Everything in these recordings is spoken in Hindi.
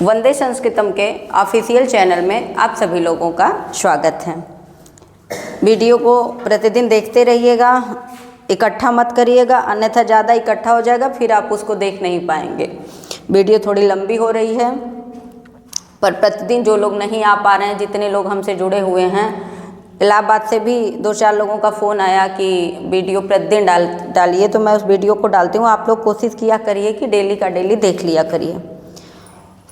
वंदे संस्कृतम के ऑफिशियल चैनल में आप सभी लोगों का स्वागत है। वीडियो को प्रतिदिन देखते रहिएगा, इकट्ठा मत करिएगा, अन्यथा ज़्यादा इकट्ठा हो जाएगा, फिर आप उसको देख नहीं पाएंगे। वीडियो थोड़ी लंबी हो रही है, पर प्रतिदिन जो लोग नहीं आ पा रहे हैं, जितने लोग हमसे जुड़े हुए हैं, इलाहाबाद से भी 2-4 लोगों का फ़ोन आया कि वीडियो प्रतिदिन डालिए, तो मैं उस वीडियो को डालती हूँ। आप लोग कोशिश किया करिए कि डेली का डेली देख लिया करिए।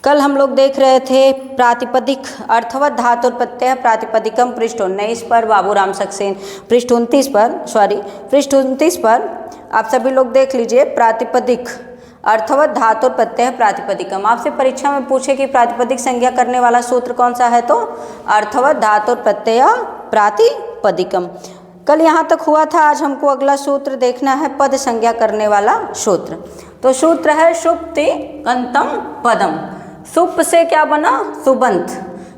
कल हम लोग देख रहे थे प्रातिपदिक अर्थवत धातु और प्रत्यय प्रातिपदिकम पृष्ठ 19 पर, बाबूराम सक्सेन पृष्ठ 29 पर आप सभी लोग देख लीजिए। प्रातिपदिक अर्थवत धातु और प्रत्यय प्रातिपदिकम। आपसे परीक्षा में पूछे कि प्रातिपदिक संज्ञा करने वाला सूत्र कौन सा है, तो अर्थवत धातु और प्रत्यय प्रातिपदिकम। कल यहाँ तक हुआ था। आज हमको अगला सूत्र देखना है, पद संज्ञा करने वाला सूत्र। तो सूत्र है सुप्ति कंतम पदम। सुप से क्या बना? सुबंत।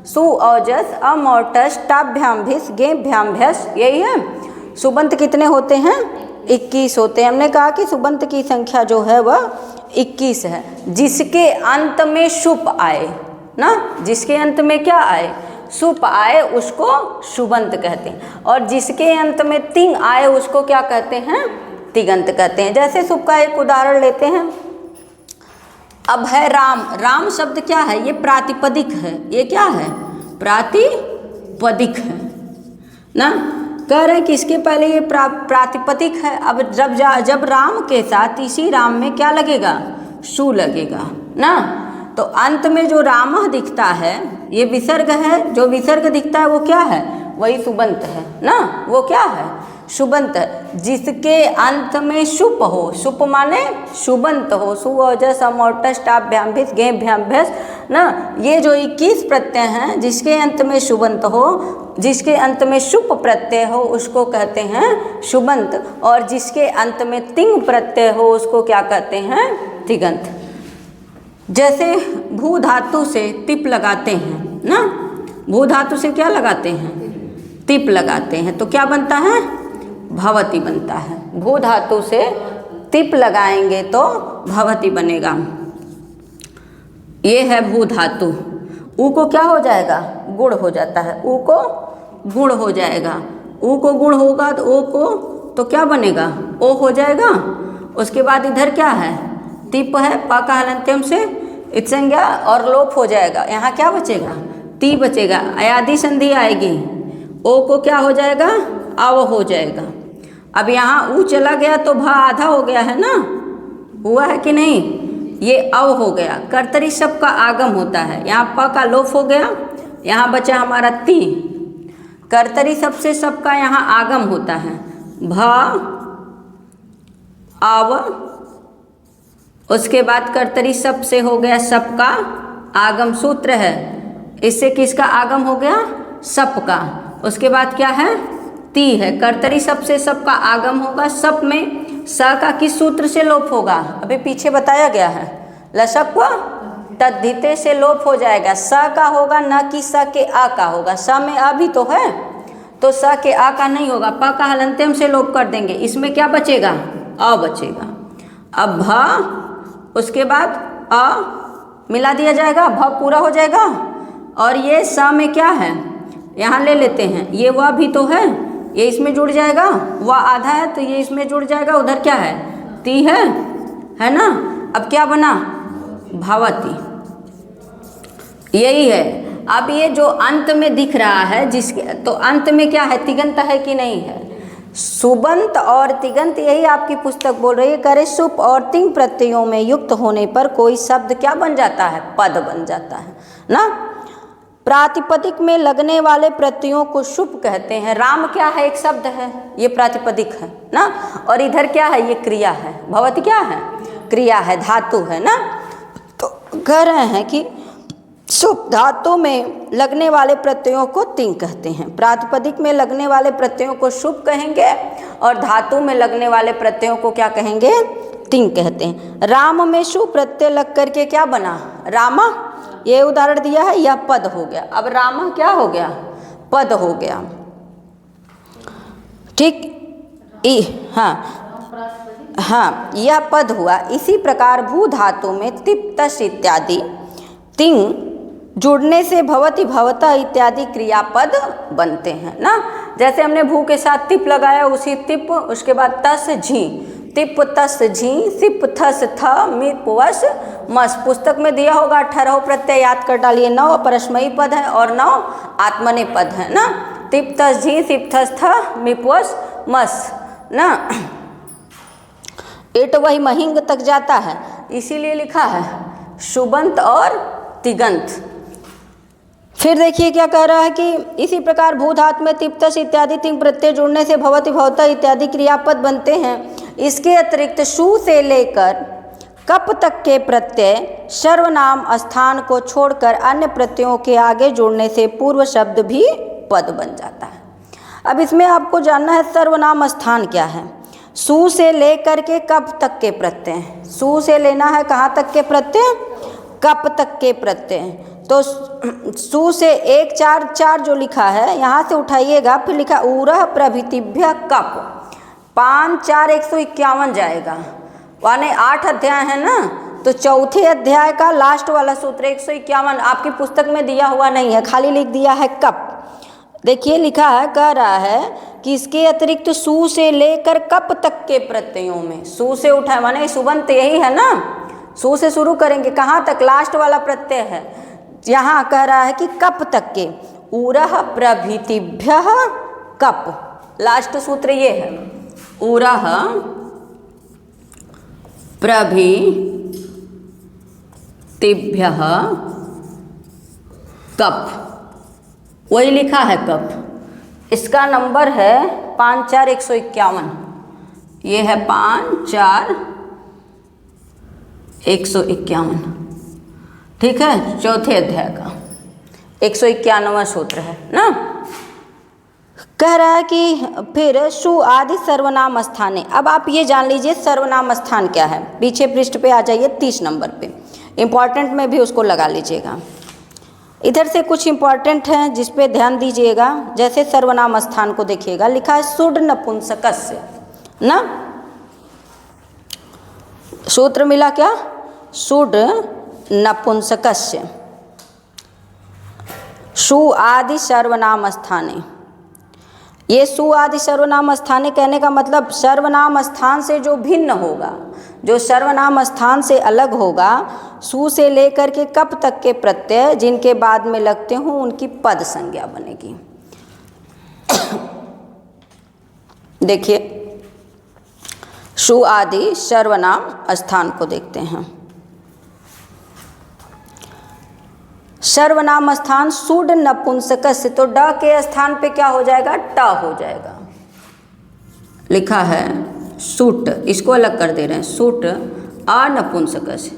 सु औजस अमोटस टाभ्याम भिस गेभ्याम भ्यस, यही है। सुबंत कितने होते हैं? 21 होते हैं। हमने कहा कि सुबंत की संख्या जो है वह 21 है। जिसके अंत में सुप आए ना, जिसके अंत में क्या आए? सुप आए, उसको सुबंत कहते हैं। और जिसके अंत में तिंग आए उसको क्या कहते हैं? तिगंत कहते हैं। जैसे सुप का एक उदाहरण लेते हैं। अब है राम। राम शब्द क्या है? ये प्रातिपदिक है। ये क्या है? प्रातिपदिक है ना। कह रहे हैं कि इसके पहले ये प्रातिपदिक है। अब जब राम के साथ इसी राम में क्या लगेगा? सु लगेगा ना। तो अंत में जो रामः दिखता है ये विसर्ग है। जो विसर्ग दिखता है वो क्या है? वही सुबंत है ना। वो क्या है? सुबंत है। जिसके अंत में सुप हो, सुप माने सुबंत हो, सु औजस अमोटस टाभ्याम भिस गेभ्याम भ्यस ना। ये जो 21 प्रत्यय हैं, जिसके अंत में सुबंत हो, जिसके अंत में सुप प्रत्यय हो उसको कहते हैं सुबंत। और जिसके अंत में तिंग प्रत्यय हो उसको क्या कहते हैं? तिगंत। जैसे भू धातु से तिप लगाते हैं ना। भू धातु से क्या लगाते हैं? तिप लगाते हैं, तो क्या बनता है? भवती बनता है। भू धातु से तिप लगाएंगे तो भवती बनेगा। ये है भू धातु। ऊ को क्या हो जाएगा? गुण हो जाता है। ऊ को गुण हो जाएगा। ऊ को गुण होगा तो ओ को तो क्या बनेगा? ओ हो जाएगा। उसके बाद इधर क्या है? तिप है। प का हलंत्यम से इत संज्ञा और लोप हो जाएगा। यहाँ क्या बचेगा? ती बचेगा। अयादि संधि आएगी। ओ को क्या हो जाएगा? अव हो जाएगा। अब यहाँ ऊ चला गया तो भा आधा हो गया है ना। हुआ है कि नहीं? ये अव हो गया। कर्तरी शब्द का आगम होता है। यहाँ प का लोप हो गया, यहाँ बचा हमारा ती। कर्तरी शब्द से सबका यहाँ आगम होता है। भा अव, उसके बाद कर्तरी शब्द से हो गया सबका आगम। सूत्र है, इससे किसका आगम हो गया? सप का। उसके बाद क्या है? ती है। कर्तरी शब्द से सबका आगम होगा। सप में स का किस सूत्र से लोप होगा? अभी पीछे बताया गया है। लसप तद्धिते से लोप हो जाएगा। स का होगा, न कि स के आ का होगा। स में आ भी तो है, तो स के आ का नहीं होगा। प का हलंत्यम से लोप कर देंगे। इसमें क्या बचेगा? अ बचेगा। अब भ, उसके बाद अ मिला दिया जाएगा, भ पूरा हो जाएगा। और ये स में क्या है? यहाँ ले लेते हैं। ये वह भी तो है, ये इसमें जुड़ जाएगा। वह आधा है तो ये इसमें जुड़ जाएगा। उधर क्या है? ती है ना। अब क्या बना? भवती। यही है। अब ये जो अंत में दिख रहा है, जिसके तो अंत में क्या है? तिगंत है कि नहीं है? सुबंत और तिगंत, यही आपकी पुस्तक बोल रही है। करे सुप और तिंग प्रत्ययों में युक्त होने पर कोई शब्द क्या बन जाता है? पद बन जाता है ना। प्रातिपदिक में लगने वाले प्रत्ययों को शुप कहते हैं। राम क्या है? एक शब्द है, ये प्रातिपदिक है ना। और इधर क्या है? ये क्रिया है। भवती क्या है? क्रिया है, धातु है ना। तो कह रहे हैं कि शुप धातु में लगने वाले प्रत्ययों को तिंग कहते हैं। प्रातिपदिक में लगने वाले प्रत्ययों को शुप कहेंगे और धातु में लगने वाले प्रत्ययों को क्या कहेंगे? तिंग कहते हैं। राम में शु प्रत्यय लग करके क्या बना? रामा। ये उदाहरण दिया है, यह पद हो गया। अब रामा क्या हो गया? पद हो गया। ठीक। हाँ, यह पद हुआ। इसी प्रकार भू धातु में तिप तस इत्यादि तिंग जुड़ने से भवति भवता इत्यादि क्रियापद बनते हैं ना। जैसे हमने भू के साथ तिप लगाया, उसी तिप, उसके बाद तस झी, तिप तस झी, सिप थस थ, मिप वस मस। पुस्तक में दिया होगा 18 प्रत्यय याद कर डालिए। 9 परस्मयी पद है और 9 आत्मनेय पद है ना। तिप तस झी, सिप थस थ, मिप वस मस ना। एट वही महिंग तक जाता है, इसीलिए लिखा है शुबंत और तिगंत। फिर देखिए क्या कह रहा है कि इसी प्रकार भू धातु में तिप्तस इत्यादि तिंग प्रत्यय जुड़ने से भवति भवता इत्यादि क्रियापद बनते हैं। इसके अतिरिक्त शु से लेकर कप तक के प्रत्यय सर्वनाम स्थान को छोड़कर अन्य प्रत्ययों के आगे जोड़ने से पूर्व शब्द भी पद बन जाता है। अब इसमें आपको जानना है सर्वनाम स्थान क्या है। सु से लेकर के कप तक के प्रत्यय, सु से लेना है कहाँ तक के प्रत्यय, कप तक के प्रत्यय। तो सु से 1 4 4 जो लिखा है यहाँ से उठाइएगा, फिर लिखा उरह प्रभृतिभ्य कप, 5 4 151 जाएगा, माने 8 अध्याय है ना। तो चौथे अध्याय का लास्ट वाला सूत्र 151 आपकी पुस्तक में दिया हुआ नहीं है, खाली लिख दिया है कप। देखिए लिखा है, कह रहा है कि इसके अतिरिक्त सु से लेकर कप तक के प्रत्ययों में, सु से उठाए माने सुबंत यही है ना, सु से शुरू करेंगे, कहाँ तक, लास्ट वाला प्रत्यय है। यहाँ कह रहा है कि कप तक के, उरह प्रभृतिभ्य कप, लास्ट सूत्र ये है, उरह प्रभृतिभ्य कप, वही लिखा है कप। इसका नंबर है 5 4 151, ये है 5 4 151, ठीक है, चौथे अध्याय का 191वां सूत्र है ना। कह रहा है कि फिर सु आदि सर्वनाम स्थाने। अब आप ये जान लीजिए सर्वनाम स्थान क्या है। पीछे पृष्ठ पे आ जाइए 30 नंबर पे, इम्पॉर्टेंट में भी उसको लगा लीजिएगा। इधर से कुछ इम्पॉर्टेंट हैं जिस पे ध्यान दीजिएगा। जैसे सर्वनाम स्थान को देखिएगा, लिखा है सुड नपुंसकस्य ना, सूत्र मिला क्या, सुड नपुंसकस्य, सु आदि सर्वनाम स्थाने। ये सु आदि सर्वनाम स्थाने कहने का मतलब सर्वनाम स्थान से जो भिन्न होगा, जो सर्वनाम स्थान से अलग होगा, सु से लेकर के कप तक के प्रत्यय जिनके बाद में लगते हों उनकी पद संज्ञा बनेगी। देखिए सु आदि सर्वनाम स्थान को देखते हैं। सर्वनाम स्थान सुड नपुंसकस्य, तो ड के स्थान पे क्या हो जाएगा, ट हो जाएगा। लिखा है सुट, इसको अलग कर दे रहे हैं, सुट अनपुंसकस्य,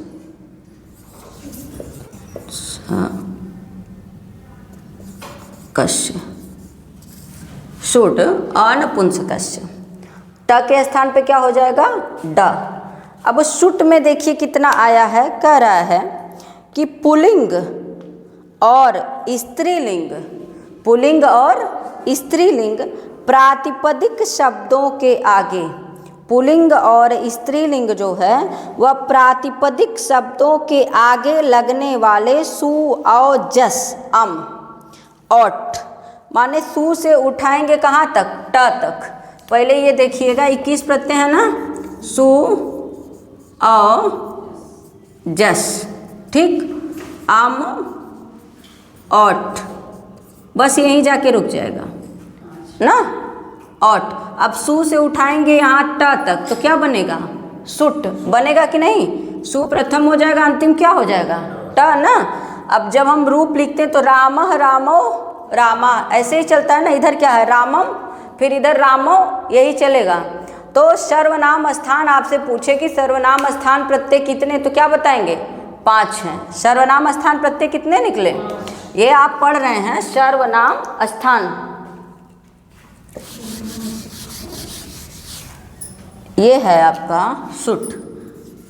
कस्य, सुट अनपुंसकस्य। ट के स्थान पे क्या हो जाएगा, ड। अब सुट में देखिए कितना आया है, कह रहा है कि पुल्लिंग और स्त्रीलिंग, पुल्लिंग और स्त्रीलिंग प्रातिपदिक शब्दों के आगे, पुल्लिंग और स्त्रीलिंग जो है वह प्रातिपदिक शब्दों के आगे लगने वाले सु औ जस अम औट, माने सु से उठाएंगे कहाँ तक, ट तक। पहले ये देखिएगा 21 प्रत्यय है ना, सु औ जस, ठीक, अम औट, बस यहीं जाके रुक जाएगा ना, औट। अब सु से उठाएंगे यहाँ ट तक तो क्या बनेगा, सुट बनेगा कि नहीं, सु प्रथम हो जाएगा, अंतिम क्या हो जाएगा, ट ना। अब जब हम रूप लिखते हैं तो रामः रामो रामा, ऐसे ही चलता है ना, इधर क्या है रामम, फिर इधर रामो, यही चलेगा। तो सर्वनाम स्थान आपसे पूछे कि सर्वनाम स्थान प्रत्यय कितने, तो क्या बताएंगे, 5 हैं। सर्वनाम स्थान प्रत्यय कितने निकले, ये आप पढ़ रहे हैं सर्वनाम स्थान। ये है आपका सुट,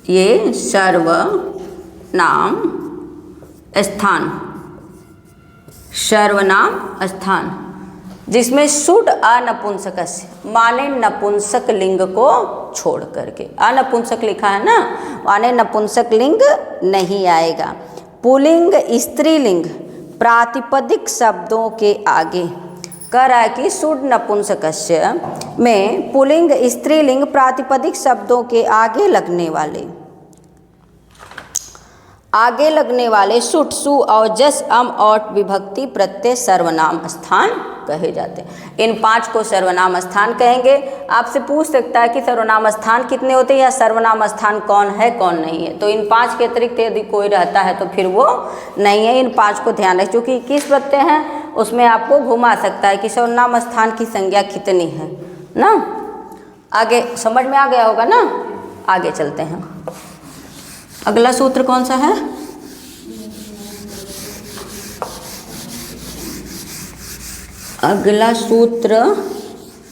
ये सर्वनाम स्थान, सर्वनाम स्थान जिसमें सुड अनपुंसकस्य, माने नपुंसक लिंग को छोड़ करके, अनपुंसक लिखा है ना, माने नपुंसक लिंग नहीं आएगा। पुल्लिंग स्त्रीलिंग प्रातिपदिक शब्दों के आगे। कह रहा है कि शुद्ध नपुंसकस्य में पुल्लिंग स्त्रीलिंग प्रातिपदिक शब्दों के आगे लगने वाले सुट सु और जस अम और विभक्ति प्रत्यय सर्वनाम स्थान कहे जाते हैं। इन 5 को सर्वनाम स्थान कहेंगे। आपसे पूछ सकता है कि सर्वनाम स्थान कितने होते हैं या सर्वनाम स्थान कौन है कौन नहीं है। तो इन 5 के अतिरिक्त यदि कोई रहता है तो फिर वो नहीं है। इन 5 को ध्यान रखें, क्योंकि 21 प्रत्यय हैं, उसमें आपको घुमा सकता है कि सर्वनाम स्थान की संज्ञा कितनी है ना। आगे समझ में आ गया होगा ना। आगे चलते हैं। अगला सूत्र कौन सा है? अगला सूत्र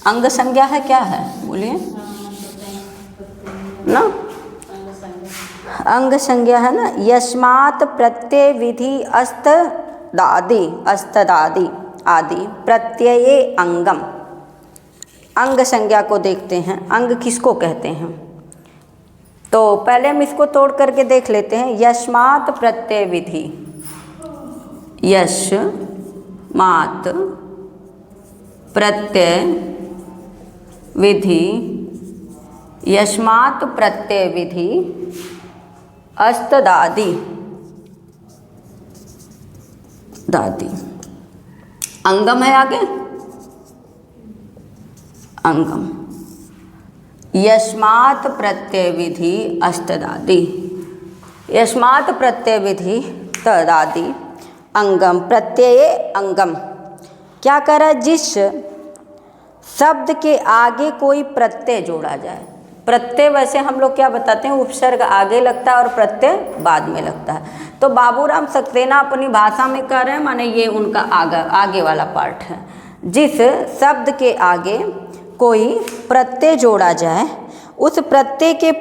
अंग संज्ञा है, क्या है बोलिए ना। अंग संज्ञा है ना। यस्मात् प्रत्यय विधि अस्तदादि आदि प्रत्यये अंगम। अंग संज्ञा को देखते हैं, अंग किसको कहते हैं। तो पहले हम इसको तोड़ करके देख लेते हैं। यस्मात् प्रत्यय विधि, यस्मात् प्रत्यय विधि, यस्मात् प्रत्यय विधि अस्तदादि दादि अंगम है। आगे अंगम। यस्मात् प्रत्यय विधि अस्तदादि, यस्मात् प्रत्यय विधि तदादि अंगम। प्रत्यय अंगम क्या कर रहा है? जिस शब्द के आगे कोई प्रत्यय जोड़ा जाए। प्रत्यय वैसे हम लोग क्या बताते हैं, उपसर्ग आगे लगता है और प्रत्यय बाद में लगता है। तो बाबूराम सक्सेना अपनी भाषा में कह रहे हैं, माने ये उनका आगे वाला पार्ट है। जिस शब्द के आगे कोई प्रत्यय जोड़ा जाए, उस प्रत्यय के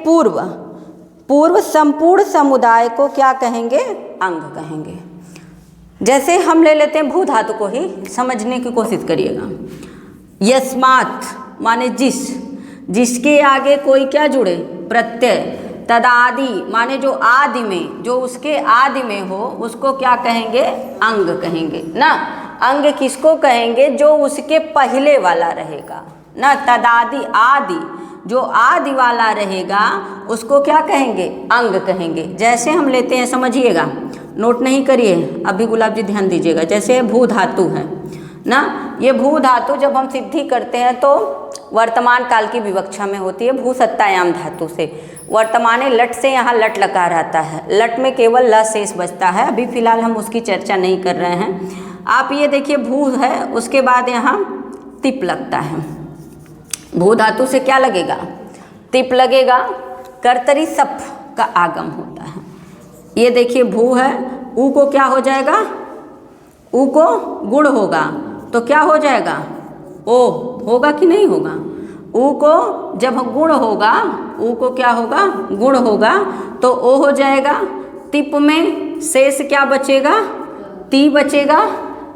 पूर्व संपूर्ण समुदाय को क्या कहेंगे? अंग कहेंगे। जैसे हम ले लेते हैं भू धातु को ही समझने की कोशिश करिएगा। यस्मात् माने जिसके आगे कोई क्या जुड़े? प्रत्यय। तदादि माने जो आदि में, जो उसके आदि में हो, उसको क्या कहेंगे? अंग कहेंगे ना। अंग किसको कहेंगे? जो उसके पहले वाला रहेगा ना। तदादि आदि, जो आदि वाला रहेगा उसको क्या कहेंगे? अंग कहेंगे। जैसे हम लेते हैं, समझिएगा, नोट नहीं करिए अभी, गुलाब जी ध्यान दीजिएगा। जैसे भू धातु है ना, ये भू धातु जब हम सिद्धि करते हैं तो वर्तमान काल की विवक्षा में होती है भू सत्तायाम धातु से। वर्तमाने लट से यहाँ लट लकार आता है, लट में केवल ल शेष बचता है। अभी फिलहाल हम उसकी चर्चा नहीं कर रहे हैं। आप ये देखिए भू है, उसके बाद यहाँ तिप लगता है। भू धातु से क्या लगेगा? तिप लगेगा। कर्तरी सप का आगम होता है। ये देखिए भू है, ऊ को क्या हो जाएगा? ऊ को गुण होगा तो क्या हो जाएगा? ओ होगा कि नहीं होगा? ऊ को जब गुण होगा, ऊ को क्या होगा? गुण होगा तो ओ हो जाएगा। तिप में शेष क्या बचेगा? ती बचेगा।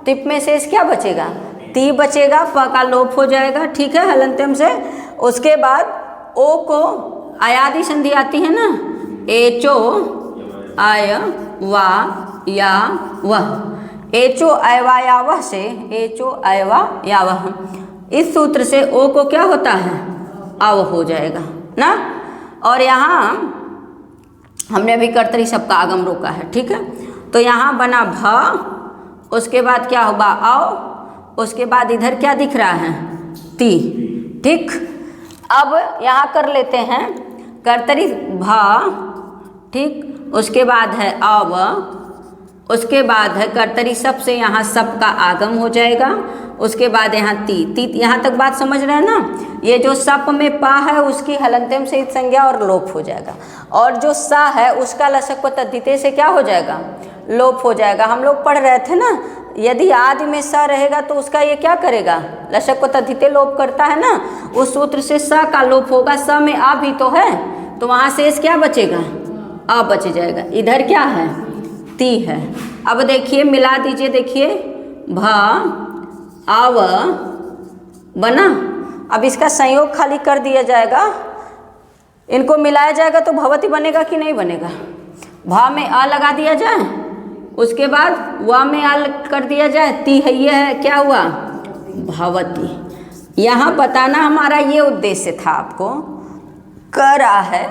तिप में शेष क्या बचेगा? ती बचेगा। प का लोप हो जाएगा, ठीक है, हलंत्यम से। उसके बाद ओ को आयादि संधि आती है ना, एचो आय वा या वह। एचो अयवा या वह से एचो अयवा या वह, इस सूत्र से ओ को क्या होता है? अव हो जाएगा ना। और यहाँ हमने अभी कर्तरी शब्द का आगम रोका है, ठीक है। तो यहाँ बना भ, उसके बाद क्या होगा? अव, उसके बाद इधर क्या दिख रहा है? ती, ठीक। अब यहाँ कर लेते हैं कर्तरी भ, ठीक। उसके बाद है अव, उसके बाद है कर्तरी सप से यहाँ सप का आगम हो जाएगा। उसके बाद यहाँ ती, यहाँ तक बात समझ रहे हैं ना। ये जो सप में पा है उसकी हलंत्यम से संज्ञा और लोप हो जाएगा, और जो सा है उसका लसक व तद्धिते से क्या हो जाएगा? लोप हो जाएगा। हम लोग पढ़ रहे थे ना, यदि आदि में सा रहेगा तो उसका ये क्या करेगा? लसक व तद्धिते लोप करता है ना। उस सूत्र से सा का लोप होगा। स में आ भी तो है, तो वहाँ शेष क्या बचेगा? आ बच जाएगा। इधर क्या है? ती है। अब देखिए मिला दीजिए, देखिए भ आव बना। अब इसका संयोग खाली कर दिया जाएगा, इनको मिलाया जाएगा तो भवती बनेगा कि नहीं बनेगा? भा में आ लगा दिया जाए उसके बाद वा में आल कर दिया जाए, ती है, ये है क्या हुआ, भवती। यहाँ बताना हमारा ये उद्देश्य था आपको, कह रहा है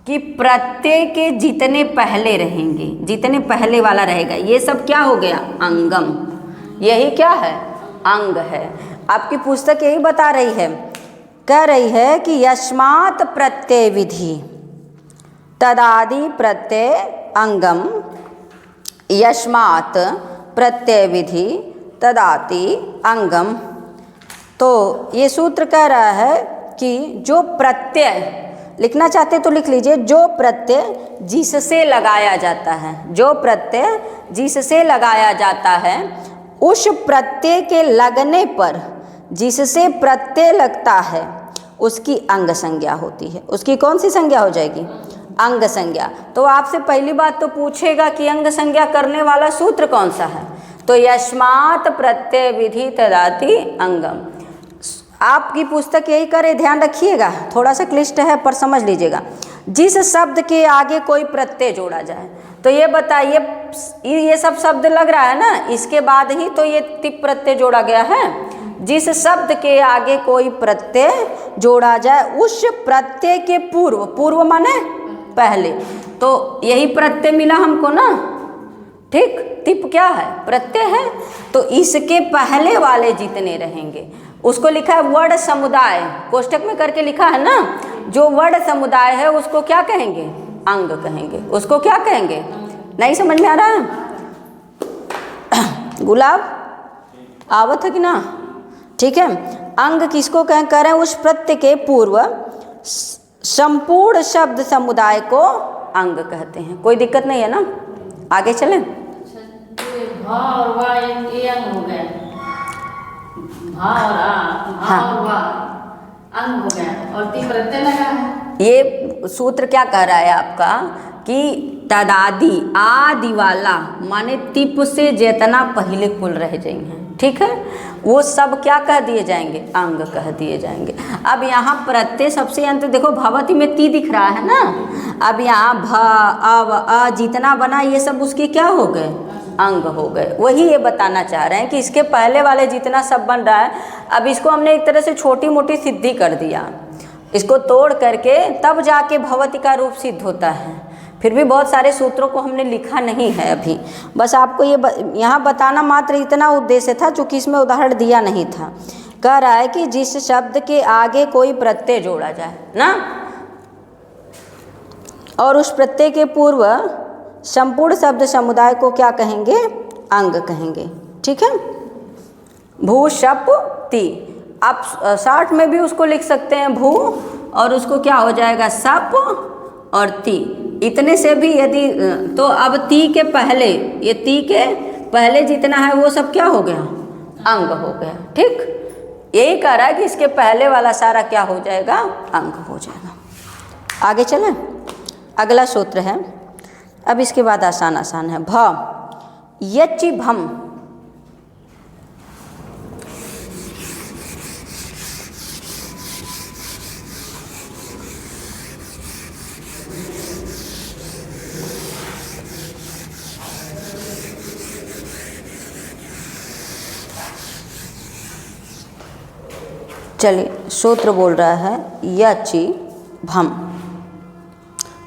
कि प्रत्यय के जितने पहले रहेंगे, जितने पहले वाला रहेगा, ये सब क्या हो गया, अंगम। यही क्या है, अंग है। आपकी पुस्तक यही बता रही है, कह रही है कि यस्मात् प्रत्यय विधि तदादि प्रत्यय अंगम, यस्मात् प्रत्यय विधि तदाति अंगम। तो ये सूत्र कह रहा है कि जो प्रत्यय, लिखना चाहते तो लिख लीजिए, जो प्रत्यय जिससे लगाया जाता है, जो प्रत्यय जिससे लगाया जाता है, उस प्रत्यय के लगने पर जिससे प्रत्यय लगता है उसकी अंग संज्ञा होती है। उसकी कौन सी संज्ञा हो जाएगी, अंग संज्ञा। तो आपसे पहली बात तो पूछेगा कि अंग संज्ञा करने वाला सूत्र कौन सा है, तो यस्मात् प्रत्यय विधि तदाति अंगम। आपकी पुस्तक यही करे, ध्यान रखिएगा, थोड़ा सा क्लिष्ट है पर समझ लीजिएगा। जिस शब्द के आगे कोई प्रत्यय जोड़ा जाए, तो ये बताइए, ये सब शब्द लग रहा है ना, इसके बाद ही तो ये तिप प्रत्यय जोड़ा गया है। जिस शब्द के आगे कोई प्रत्यय जोड़ा जाए, उस प्रत्यय के पूर्व, पूर्व माने पहले, तो यही प्रत्यय मिला हमको ना, ठीक। तिप क्या है, प्रत्यय है। तो इसके पहले वाले जितने रहेंगे उसको लिखा है वर्ण समुदाय, कोष्टक में करके लिखा है ना। जो वर्ण समुदाय है उसको क्या कहेंगे, अंग कहेंगे। उसको क्या कहेंगे, नहीं समझ में आ रहा है, गुलाब आवत है कि ना, ठीक है। अंग किसको कह रहे हैं, उस प्रत्यय के पूर्व संपूर्ण शब्द समुदाय को अंग कहते हैं। कोई दिक्कत नहीं है ना, आगे चलें। भा और वा ये अंग हो गया, भा और आ, भा और वा अंग हो गया, और ती प्रत्यय लगा है। ये सूत्र क्या कह रहा है आपका कि तदादि, आदि वाला माने तिप से जितना पहले कुल रह जाएंगे, ठीक है, वो सब क्या कह दिए जाएंगे, अंग कह दिए जाएंगे। अब यहाँ प्रत्यय सबसे अंत देखो, भवती में ती दिख रहा है ना, अब यहाँ भ, अव, अ जितना बना ये सब उसके क्या हो गए, अंग हो गए। वही ये बताना चाह रहे हैं कि इसके पहले वाले जितना सब बन रहा है, अब इसको हमने एक तरह से छोटी मोटी सिद्धि कर दिया, इसको तोड़ करके तब जाके भवती का रूप सिद्ध होता है। फिर भी बहुत सारे सूत्रों को हमने लिखा नहीं है अभी, बस आपको ये यहाँ बताना मात्र इतना उद्देश्य था, चूँकि इसमें उदाहरण दिया नहीं था। कह रहा है कि जिस शब्द के आगे कोई प्रत्यय जोड़ा जाए ना, और उस प्रत्यय के पूर्व संपूर्ण शब्द समुदाय को क्या कहेंगे, अंग कहेंगे, ठीक है। भू शप ती, आप 60 में भी उसको लिख सकते हैं भू, और उसको क्या हो जाएगा सप और ती। इतने से भी यदि, तो अब ती के पहले, ये ती के पहले जितना है वो सब क्या हो गया, अंग हो गया, ठीक। यही कह रहा है कि इसके पहले वाला सारा क्या हो जाएगा, अंग हो जाएगा। आगे चलें, अगला सूत्र है, अब इसके बाद आसान आसान है। भ यचि भम, चलिए सूत्र बोल रहा है यचि भम,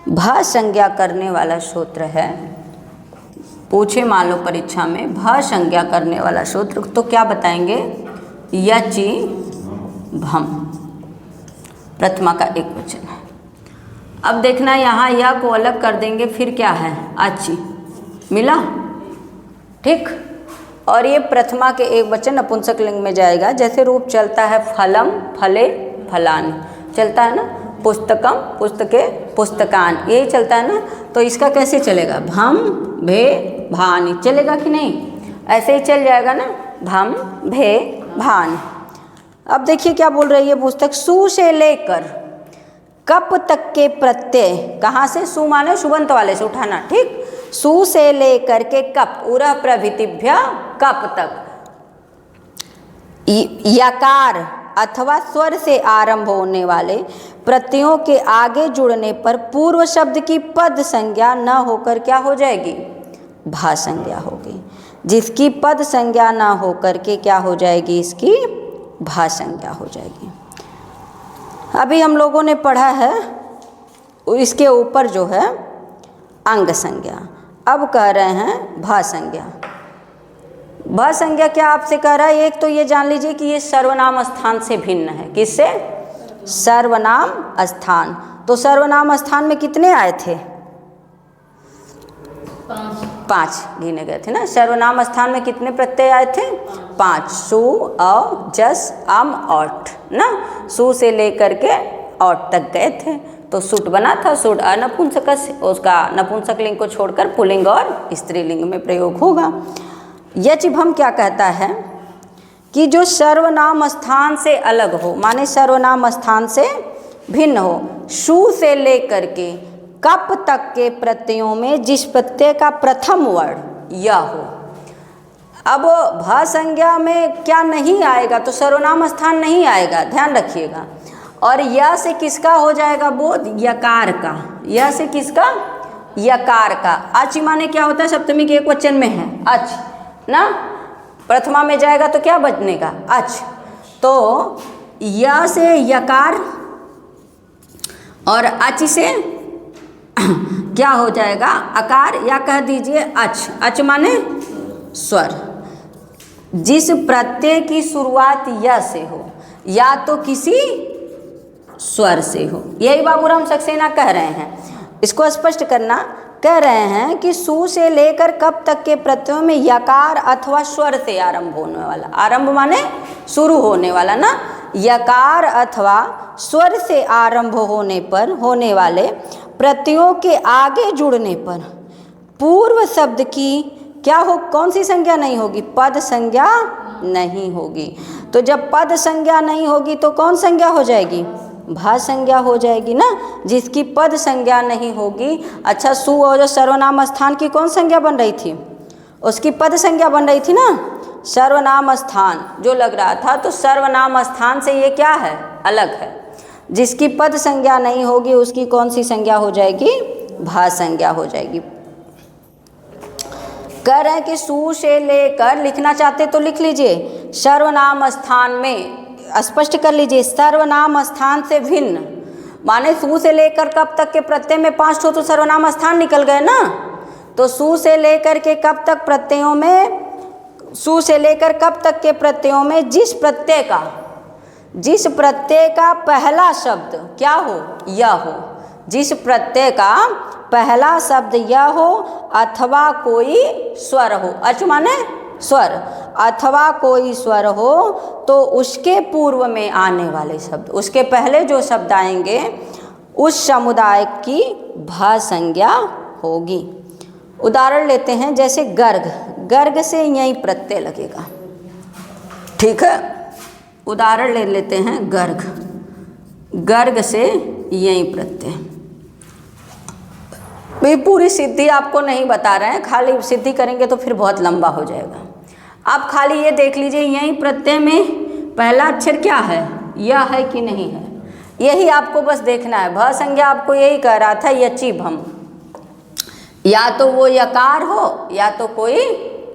भ संज्ञा करने वाला सूत्र है। पूछे मान लो परीक्षा में भ संज्ञा करने वाला सूत्र, तो क्या बताएंगे, यचि भम, प्रथमा का एक वचन है। अब देखना यहाँ यह को अलग कर देंगे, फिर क्या है, अचि, मिला, ठीक। और ये प्रथमा के एक वचन नपुंसक लिंग में जाएगा। जैसे रूप चलता है फलम फले फलानि, चलता है ना, पुस्तकम पुस्तके पुस्तकान, यही चलता है ना। तो इसका कैसे चलेगा, भम भे भानि, चलेगा कि नहीं, ऐसे ही चल जाएगा ना, भम भे भानि। अब देखिए क्या बोल रही है पुस्तक, सु से लेकर कप तक के प्रत्यय, कहाँ से, सु माने सुबंत वाले से उठाना, ठीक। सु से लेकर के कप, उरह प्रभृतिभ्य कप तक, यकार अथवा स्वर से आरंभ होने वाले प्रत्ययों के आगे जुड़ने पर पूर्व शब्द की पद संज्ञा न होकर क्या हो जाएगी, भा संज्ञा होगी। जिसकी पद संज्ञा ना हो करके क्या हो जाएगी, इसकी भा संज्ञा हो जाएगी। अभी हम लोगों ने पढ़ा है इसके ऊपर जो है अंग संज्ञा, अब कह रहे हैं भा संज्ञा। भा संज्ञा क्या आपसे कह रहा है, एक तो ये जान लीजिए कि ये सर्वनाम स्थान से भिन्न है। किससे? सर्वनाम स्थान। तो सर्वनाम स्थान में कितने आए थे? 5 गिने गए थे ना। सर्वनाम स्थान में कितने प्रत्यय आए थे? 5। सु, अ, जस, अम, औट ना। सु से लेकर के औट तक गए थे। तो सुट बना था, सुट अनपुंसक, उसका नपुंसक लिंग को छोड़कर पुल्लिंग और स्त्रीलिंग में प्रयोग होगा। यचिभम क्या कहता है कि जो सर्वनाम स्थान से अलग हो, माने सर्वनाम स्थान से भिन्न हो, शु से लेकर के कप तक के प्रत्ययों में जिस प्रत्यय का प्रथम वर्ण या हो। अब भा संज्ञा में क्या नहीं आएगा, तो सर्वनाम स्थान नहीं आएगा, ध्यान रखिएगा। और या से किसका हो जाएगा बोध? यकार का। या से किसका? यकार का। अच माने क्या होता है? सप्तमी के एक वचन में है अच ना, प्रथमा में जाएगा तो क्या बनेगा? अच। तो या से यकार और अच से क्या हो जाएगा? अकार, या कह दीजिए अच। अच माने स्वर। जिस प्रत्यय की शुरुआत या से हो या तो किसी स्वर से हो, यही बाबूराम सक्सेना कह रहे हैं। इसको स्पष्ट करना, कह रहे हैं कि सु से लेकर कब तक के प्रत्ययों में यकार अथवा स्वर से आरंभ होने वाला, आरंभ माने शुरू होने वाला ना, यकार अथवा स्वर से आरंभ होने पर होने वाले प्रत्ययों के आगे जुड़ने पर पूर्व शब्द की क्या हो, कौन सी संज्ञा नहीं होगी? पद संज्ञा नहीं होगी। तो जब पद संज्ञा नहीं होगी तो कौन संज्ञा हो जाएगी? भा संज्ञा हो जाएगी ना, जिसकी पद संज्ञा नहीं होगी। अच्छा, सु और जो सर्वनाम स्थान की कौन संज्ञा बन रही थी? उसकी पद संज्ञा बन रही थी ना। सर्वनाम स्थान जो लग रहा था, तो सर्वनाम स्थान से ये क्या है? अलग है। जिसकी पद संज्ञा नहीं होगी उसकी कौन सी संज्ञा हो जाएगी? भा संज्ञा हो जाएगी। कह रहे हैं कि सु से लेकर, लिखना चाहते तो लिख लीजिए, सर्वनाम स्थान में स्पष्ट कर लीजिए, सर्वनाम स्थान से भिन्न माने सु से लेकर कब तक के प्रत्यय में 5 ठो तो सर्वनाम स्थान निकल गए ना। तो सु से लेकर के कब तक प्रत्ययों में, सु से लेकर कब तक के प्रत्ययों में जिस प्रत्यय का पहला शब्द क्या हो? या हो। जिस प्रत्यय का पहला शब्द या हो अथवा कोई स्वर हो, अच माने स्वर, अथवा कोई स्वर हो, तो उसके पूर्व में आने वाले शब्द, उसके पहले जो शब्द आएंगे उस समुदाय की भा संज्ञा होगी। उदाहरण लेते हैं, जैसे गर्ग, गर्ग से यही प्रत्यय लगेगा। ठीक है, उदाहरण ले लेते हैं गर्ग, गर्ग से यही प्रत्यय। ये पूरी सिद्धि आपको नहीं बता रहे हैं, खाली सिद्धि करेंगे तो फिर बहुत लंबा हो जाएगा। आप खाली ये देख लीजिए, यही प्रत्यय में पहला अक्षर क्या है? यह है कि नहीं है, यही आपको बस देखना है। भ संज्ञा आपको यही कह रहा था, यचिभम, या तो वो यकार हो या तो कोई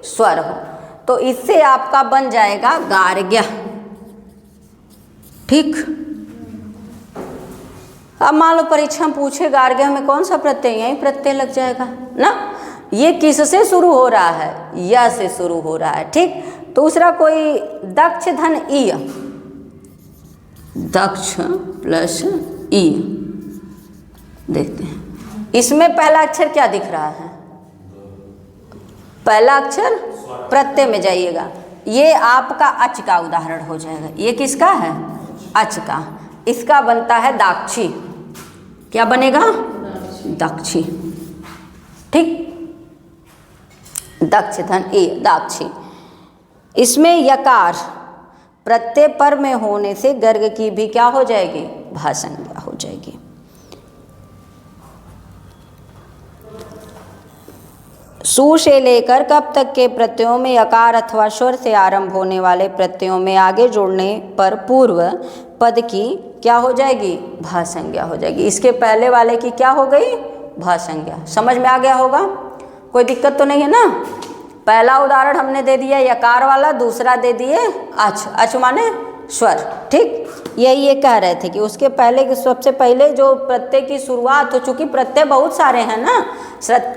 स्वर हो। तो इससे आपका बन जाएगा गार्ग्य। ठीक, अब मान लो परीक्षा में पूछे गार्ग्य में कौन सा प्रत्यय, यही प्रत्यय लग जाएगा ना। ये किससे शुरू हो रहा है? या से शुरू हो रहा है। ठीक, दूसरा कोई दक्ष धन ई, दक्ष प्लस ई, देखते हैं इसमें पहला अक्षर क्या दिख रहा है? पहला अक्षर प्रत्यय में जाइएगा, ये आपका अच का उदाहरण हो जाएगा। ये किसका है? अच का। इसका बनता है दाक्षी। क्या बनेगा? दाक्षी। ठीक, दक्ष धन ए, दाक्षी। इसमें यकार प्रत्यय पर में होने से गर्ग की भी क्या हो जाएगी? भा संज्ञा हो जाएगी। सु से लेकर कब तक के प्रत्ययों में यकार अथवा स्वर से आरंभ होने वाले प्रत्ययों में आगे जोड़ने पर पूर्व पद की क्या हो जाएगी? भा संज्ञा हो जाएगी। इसके पहले वाले की क्या हो गई? भा संज्ञा। समझ में आ गया होगा? कोई दिक्कत तो नहीं है ना। पहला उदाहरण हमने दे दिया यकार वाला, दूसरा दे दिए अच। अच माने स्वर, ठीक। यही ये कह रहे थे कि उसके पहले सबसे पहले जो प्रत्यय की शुरुआत हो, चूंकि प्रत्यय बहुत सारे हैं ना,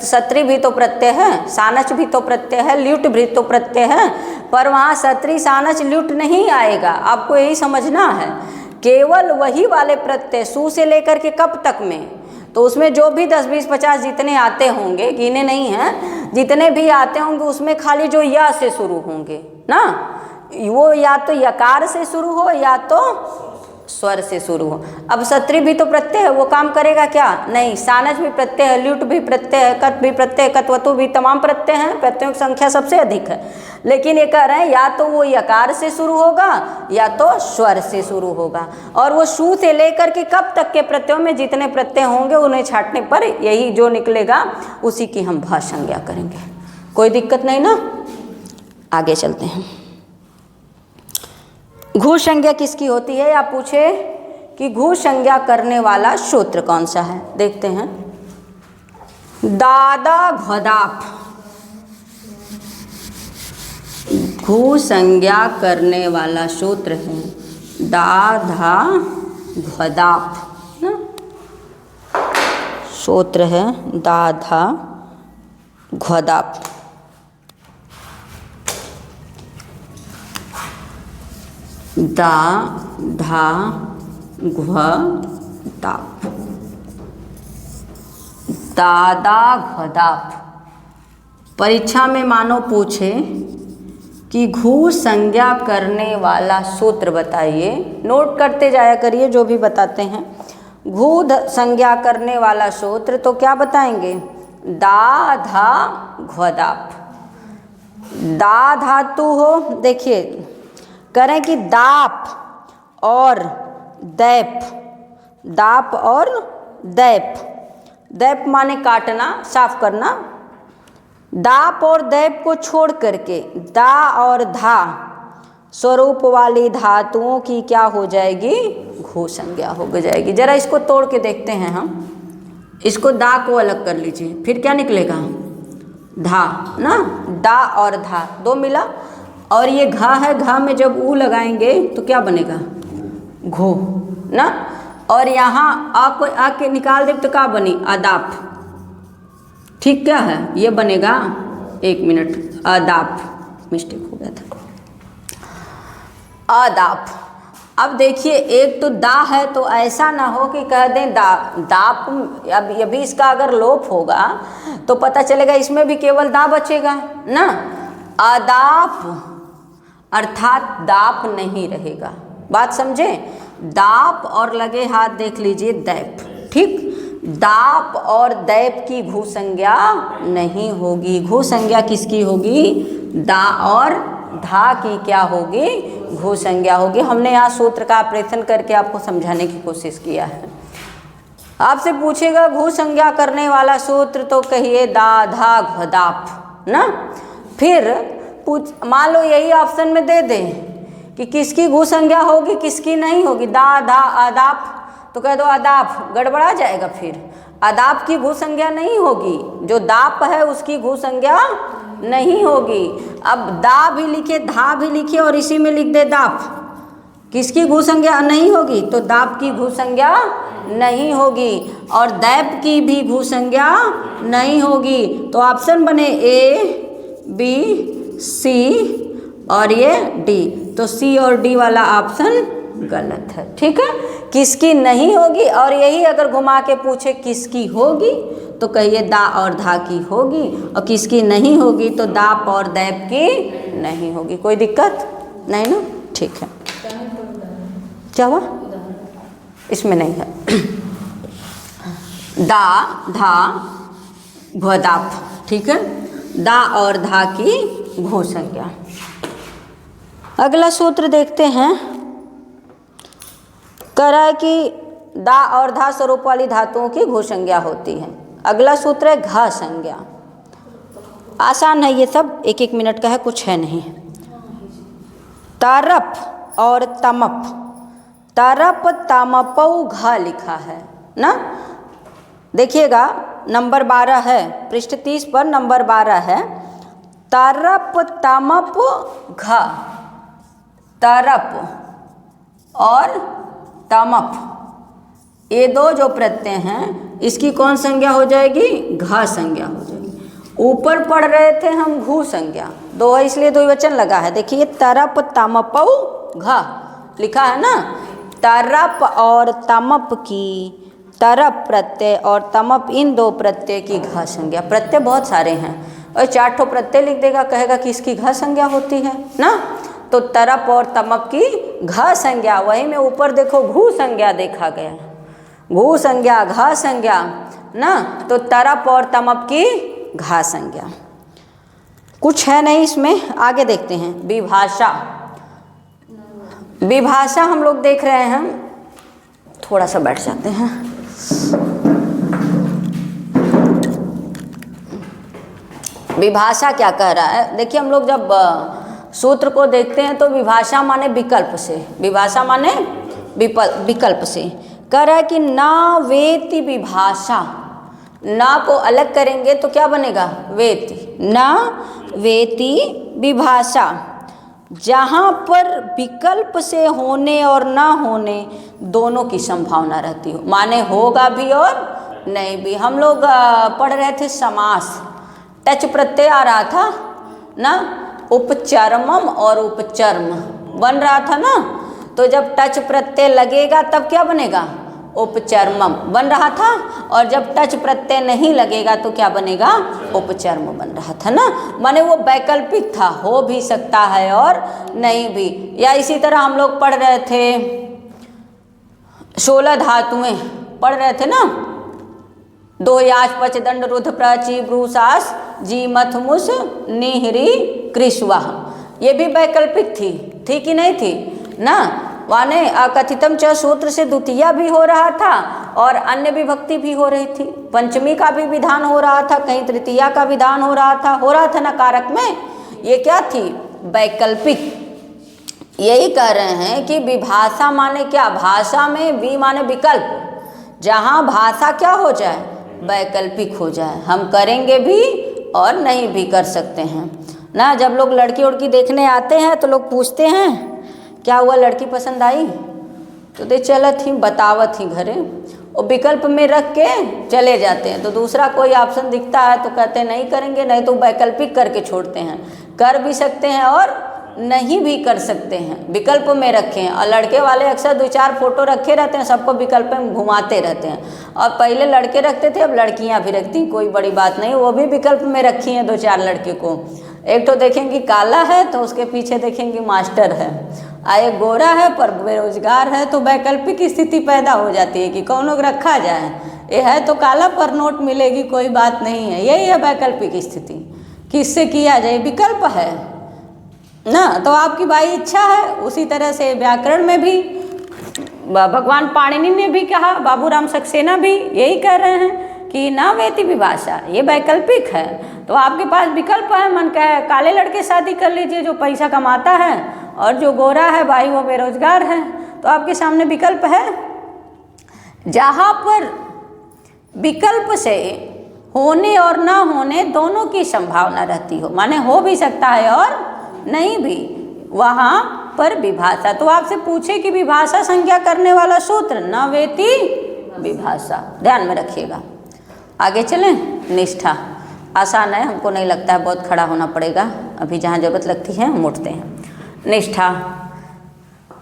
सत्री भी तो प्रत्यय है, सानच भी तो प्रत्यय है, ल्युट भी तो प्रत्यय है, पर वहाँ सत्री सानच ल्युट नहीं आएगा। आपको यही समझना है। केवल वही वाले प्रत्यय सु से लेकर के कब तक में, तो उसमें जो भी 10, 20, 50 जितने आते होंगे, गिने नहीं हैं, जितने भी आते होंगे उसमें खाली जो या से शुरू होंगे ना, वो या तो यकार से शुरू हो या तो स्वर से शुरू हो। अब सत्री भी तो प्रत्यय है, वो काम करेगा क्या? नहीं। सानच भी प्रत्यय है, ल्युट भी प्रत्यय है, कत भी प्रत्यय, कत्वतु भी, तमाम प्रत्यय हैं, प्रत्ययों की संख्या सबसे अधिक है। लेकिन ये कह रहे हैं या तो वो यकार से शुरू होगा या तो स्वर से शुरू होगा। और वो शु से लेकर के कब तक के प्रत्ययों में जितने प्रत्यय होंगे उन्हें छांटने पर यही जो निकलेगा उसी की हम भा संज्ञा करेंगे। कोई दिक्कत नहीं ना। आगे चलते हैं। घू संज्ञा किसकी होती है? आप पूछे कि घू संज्ञा करने वाला सूत्र कौन सा है? देखते हैं। दादा घदाप। घू संज्ञा करने वाला सूत्र है दाधा घदाप ना, सूत्र है दाधा घदाप। दा धा घ दाप, दादा घदाप। परीक्षा में मानो पूछे कि घू संज्ञा करने वाला सूत्र बताइए, नोट करते जाया करिए जो भी बताते हैं। घू संज्ञा करने वाला सूत्र तो क्या बताएंगे? दा धा घदाप। दा धातु हो, देखिए करें कि दाप और दैप, दाप और दैप। दैप माने काटना, साफ करना। दाप और दैप को छोड़ करके दा और धा स्वरूप वाली धातुओं की क्या हो जाएगी? घू संज्ञा हो जाएगी। जरा इसको तोड़ के देखते हैं हम। इसको दा को अलग कर लीजिए, फिर क्या निकलेगा? धा ना, दा और धा दो मिला, और ये घा है, घा में जब ऊ लगाएंगे तो क्या बनेगा? घो ना। और यहाँ आ को आ के निकाल दे तो क्या बनी? अदाप। ठीक क्या है? ये बनेगा, एक मिनट, अदाप, मिस्टेक हो गया था, अदाप। अब देखिए एक तो दा है, तो ऐसा ना हो कि कह दें दा दाप। अब ये भी इसका अगर लोप होगा तो पता चलेगा इसमें भी केवल दा बचेगा ना। अदाप अर्थात दाप नहीं रहेगा। बात समझे? दाप और लगे हाथ देख लीजिए दैप, ठीक। दाप और दैप की घू संज्ञा नहीं होगी। घू संज्ञा किसकी होगी? दा और धा की क्या होगी? घू संज्ञा होगी। हमने यहाँ सूत्र का ऑपरेशन करके आपको समझाने की कोशिश किया है। आपसे पूछेगा घू संज्ञा करने वाला सूत्र, तो कहिए दा धा घदाप ना। फिर मान लो यही ऑप्शन में दे दें कि किसकी घू संज्ञा होगी किसकी नहीं होगी, दा धा अदाप, तो कह दो अदाप, गड़बड़ा जाएगा। फिर अदाप की घू संज्ञा नहीं होगी, जो दाप है उसकी घू संज्ञा नहीं होगी। अब दा भी लिखे, धा भी लिखे और इसी में लिख दे दाप, किसकी घू संज्ञा नहीं होगी? तो दाप की घू संज्ञा नहीं होगी, और दैप की भी घू संज्ञा नहीं होगी। तो ऑप्शन बने ए, बी, सी और ये डी। तो सी और डी वाला ऑप्शन गलत है, ठीक है। किसकी नहीं होगी? और यही अगर घुमा के पूछे किसकी होगी, तो कहिए दा और धा की होगी, और किसकी नहीं होगी तो दाप और दैप की नहीं होगी। कोई दिक्कत नहीं ना, ठीक है। क्या हुआ? इसमें नहीं है। दा धा घदाप, ठीक है। दा और धा की घू संज्ञा। अगला सूत्र देखते हैं। कह रहा है कि दा और धा स्वरूप वाली धातुओं की घू संज्ञा होती है। अगला सूत्र है घा संज्ञा। आसान है ये सब, एक एक मिनट का है, कुछ है नहीं। तरप और तमप, तरप तमपऊ घा लिखा है ना। देखिएगा नंबर 12 है, पृष्ठ 30 पर नंबर 12 है। तरप तमप घ, तरप और तमप ये दो जो प्रत्यय हैं इसकी कौन संज्ञा हो जाएगी? घ संज्ञा हो जाएगी। ऊपर पढ़ रहे थे हम घू संज्ञा, दो है इसलिए द्विवचन लगा है। देखिए तरप तमपौ घ लिखा है ना। तरप और तमप की, तरप प्रत्यय और तमप इन दो प्रत्यय की घ संज्ञा। प्रत्यय बहुत सारे हैं और 4 ठो प्रत्यय लिख देगा, कहेगा कि इसकी घ संज्ञा होती है ना। तो तरप और तमप की घ संज्ञा, वही में ऊपर देखो घू संज्ञा देखा गया, घू संज्ञा घ संज्ञा ना। तो तरप और तमप की घ संज्ञा। कुछ है नहीं इसमें, आगे देखते हैं। विभाषा, विभाषा हम लोग देख रहे हैं, थोड़ा सा बैठ जाते हैं। विभाषा क्या कह रहा है? देखिए हम लोग जब सूत्र को देखते हैं तो विभाषा माने विकल्प से, विभाषा माने विकल्प से कह रहा है कि ना वेति विभाषा। ना को अलग करेंगे तो क्या बनेगा? वेति। ना वेति विभाषा, जहाँ पर विकल्प से होने और ना होने दोनों की संभावना रहती हो, माने होगा भी और नहीं भी। हम लोग पढ़ रहे थे समास, टच प्रत्यय आ रहा था ना, उपचर्मम और उपचर्म बन रहा था ना। तो जब टच प्रत्यय लगेगा तब क्या बनेगा? उपचर्मम बन रहा था, और जब टच प्रत्यय नहीं लगेगा तो क्या बनेगा? उपचर्म बन रहा था ना। माने वो वैकल्पिक था, हो भी सकता है और नहीं भी। या इसी तरह हम लोग पढ़ रहे थे 16 धातुएं पढ़ रहे थे ना, दो याच पच दंड रुध प्रची ब्रूसास जी मथ मुस निहरी कृष्वाह, ये भी वैकल्पिक थी कि नहीं थी ना। माने अकथितम च सूत्र से द्वितीया भी हो रहा था और अन्य विभक्ति भी हो रही थी, पंचमी का भी विधान हो रहा था, कहीं तृतीया का विधान हो रहा था ना कारक में। ये क्या थी? वैकल्पिक। यही कह रहे हैं कि विभाषा माने क्या? भाषा में वी माने विकल्प, जहाँ भाषा क्या हो जाए? वैकल्पिक हो जाए, हम करेंगे भी और नहीं भी कर सकते हैं ना। जब लोग लड़की उड़की देखने आते हैं तो लोग पूछते हैं क्या हुआ, लड़की पसंद आई? तो दे चलत ही बतावत ही घरे, और विकल्प में रख के चले जाते हैं। तो दूसरा कोई ऑप्शन दिखता है तो कहते हैं नहीं करेंगे, नहीं तो वैकल्पिक करके छोड़ते हैं। कर भी सकते हैं और नहीं भी कर सकते हैं, विकल्प में रखे हैं। और लड़के वाले अक्सर 2-4 फोटो रखे रहते हैं, सबको विकल्प में घुमाते रहते हैं। और पहले लड़के रखते थे, अब लड़कियां भी रखती, कोई बड़ी बात नहीं, वो भी विकल्प में रखी हैं 2-4 लड़के को। एक तो देखेंगी काला है तो उसके पीछे देखेंगी मास्टर है, एक गोरा है पर बेरोजगार है, तो वैकल्पिक स्थिति पैदा हो जाती है कि कौन लोग रखा जाए। ये है तो काला पर नोट मिलेगी, कोई बात नहीं है। यही है वैकल्पिक स्थिति, किससे किया जाए, विकल्प है ना। तो आपकी भाई इच्छा है। उसी तरह से व्याकरण में भी भगवान पाणिनि ने भी कहा, बाबूराम सक्सेना भी यही कह रहे हैं कि ना वेति विभाषा, ये वैकल्पिक है। तो आपके पास विकल्प है, मन का है काले लड़के शादी कर लीजिए जो पैसा कमाता है, और जो गोरा है भाई वो बेरोजगार है। तो आपके सामने विकल्प है। जहाँ पर विकल्प से होने और ना होने दोनों की संभावना रहती हो, माने हो भी सकता है और नहीं भी, वहाँ पर विभाषा। तो आपसे पूछे कि विभाषा संज्ञा करने वाला सूत्र न वेति विभाषा, ध्यान में रखिएगा। आगे चलें। निष्ठा आसान है, हमको नहीं लगता है बहुत खड़ा होना पड़ेगा, अभी जहाँ जरूरत लगती है हम उठते हैं। निष्ठा,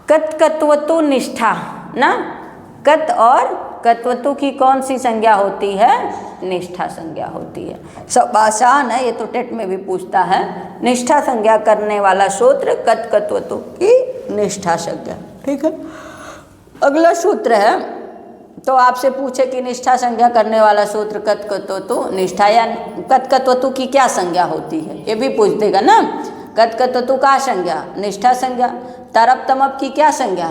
कत कत्वतु निष्ठा ना, कत और कत्वतु की कौन सी संज्ञा होती है? निष्ठा संज्ञा होती है। सब आसान है, ये तो टेट में भी पूछता है। निष्ठा संज्ञा करने वाला सूत्र कत कत्वतु की निष्ठा संज्ञा, ठीक है। अगला सूत्र है, तो आपसे पूछे कि निष्ठा संज्ञा करने वाला सूत्र कत कत्वतु निष्ठा, या कत कत्वतु की क्या संज्ञा होती है, ये भी पूछ देगा ना। कत कत्वतु का संज्ञा? निष्ठा संज्ञा। तरप तमप की क्या संज्ञा?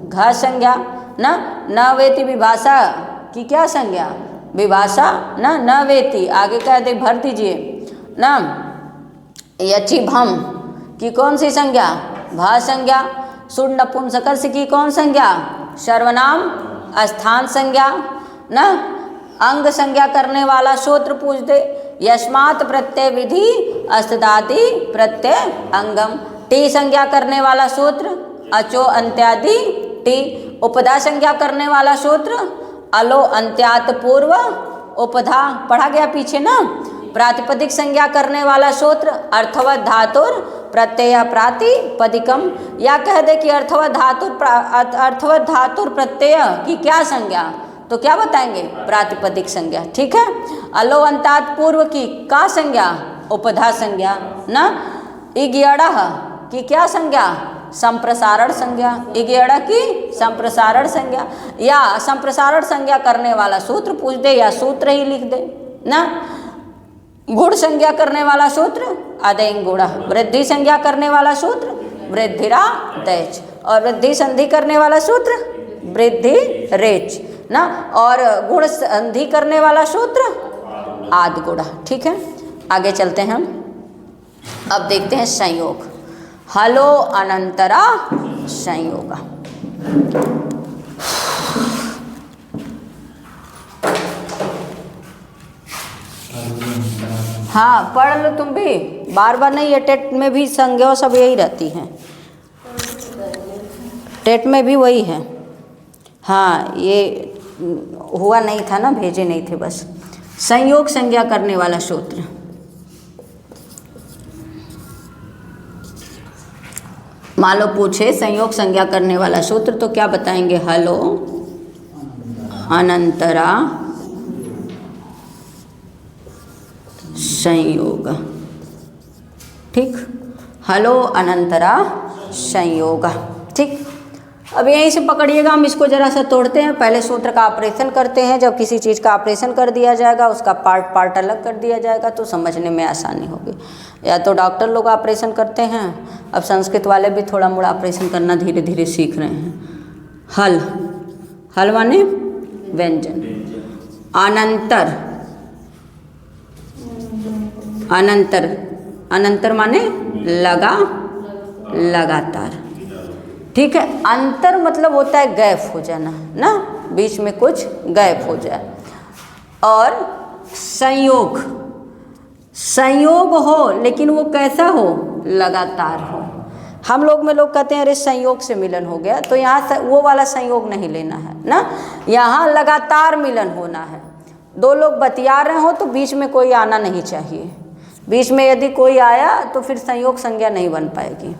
घ संज्ञा ना। न वेति विभाषा की क्या संज्ञा? विभाषा ना। न वेति आगे कह दे भर दीजिए ना। यचि भम की कौन सी संज्ञा? भा संज्ञा। सुर नपुंसकस्य की कौन संज्ञा? सर्वनाम स्थान संज्ञा ना। अंग संज्ञा करने वाला सूत्र पूछ दे। यस्मात् प्रत्यय विधि अस्तदादि प्रत्यय अंगम। टी संज्ञा करने वाला सूत्र अचो अंत्यादि टी। उपधा संज्ञा करने वाला सूत्र अलो अंत्यात पूर्व उपधा, पढ़ा गया पीछे ना। प्रातिपदिक संज्ञा करने वाला सूत्र अर्थवत धातुर प्रत्यय प्रातिपदिकम। या कह दे कि अर्थवत धातुर प्रत्यय की क्या संज्ञा, तो क्या बताएंगे? प्रातिपदिक संज्ञा। ठीक है। अलो अंतात पूर्व की का संज्ञा? उपधा संज्ञा ना। इग्यड़ा की क्या संज्ञा? संप्रसारण संज्ञा। इग्यड़ा की संप्रसारण संज्ञा। या संप्रसारण संज्ञा करने वाला सूत्र पूछ दे या सूत्र ही लिख दे ना। गुण संज्ञा करने वाला सूत्र अदेंग गुण। वृद्धि संज्ञा करने वाला सूत्र वृद्धिरा दैच। और वृद्धि संधि करने वाला सूत्र वृद्धि रेच ना। और गुण संधि करने वाला सूत्र आद गुण। ठीक है, आगे चलते हैं हम। अब देखते हैं संयोग। हलो अनंतरा संयोग। हाँ पढ़ लो तुम भी, बार बार नहीं। ये टेट में भी संज्ञा सब यही रहती हैं, टेट में भी वही है। हाँ ये हुआ नहीं था ना, भेजे नहीं थे बस। संयोग संज्ञा करने वाला सूत्र मान लो पूछे संयोग संज्ञा करने वाला सूत्र, तो क्या बताएंगे? हलो अनंतरा संयोग। ठीक, हलो अनंतरा संयोग। ठीक, अब यहीं से पकड़िएगा, हम इसको जरा सा तोड़ते हैं। पहले सूत्र का ऑपरेशन करते हैं। जब किसी चीज़ का ऑपरेशन कर दिया जाएगा, उसका पार्ट अलग कर दिया जाएगा, तो समझने में आसानी होगी। या तो डॉक्टर लोग ऑपरेशन करते हैं, अब संस्कृत वाले भी थोड़ा मोड़ा ऑपरेशन करना धीरे धीरे सीख रहे हैं। हल माने व्यंजन। अनंतर माने लगातार। ठीक है, अंतर मतलब होता है गैप हो जाना ना, बीच में कुछ गैप हो जाए। और संयोग हो, लेकिन वो कैसा हो? लगातार हो। हम लोग में लोग कहते हैं अरे संयोग से मिलन हो गया, तो यहाँ वो वाला संयोग नहीं लेना है ना, यहाँ लगातार मिलन होना है। दो लोग बतिया रहे हो तो बीच में कोई आना नहीं चाहिए। बीच में यदि कोई आया तो फिर संयोग संज्ञा नहीं बन पाएगी।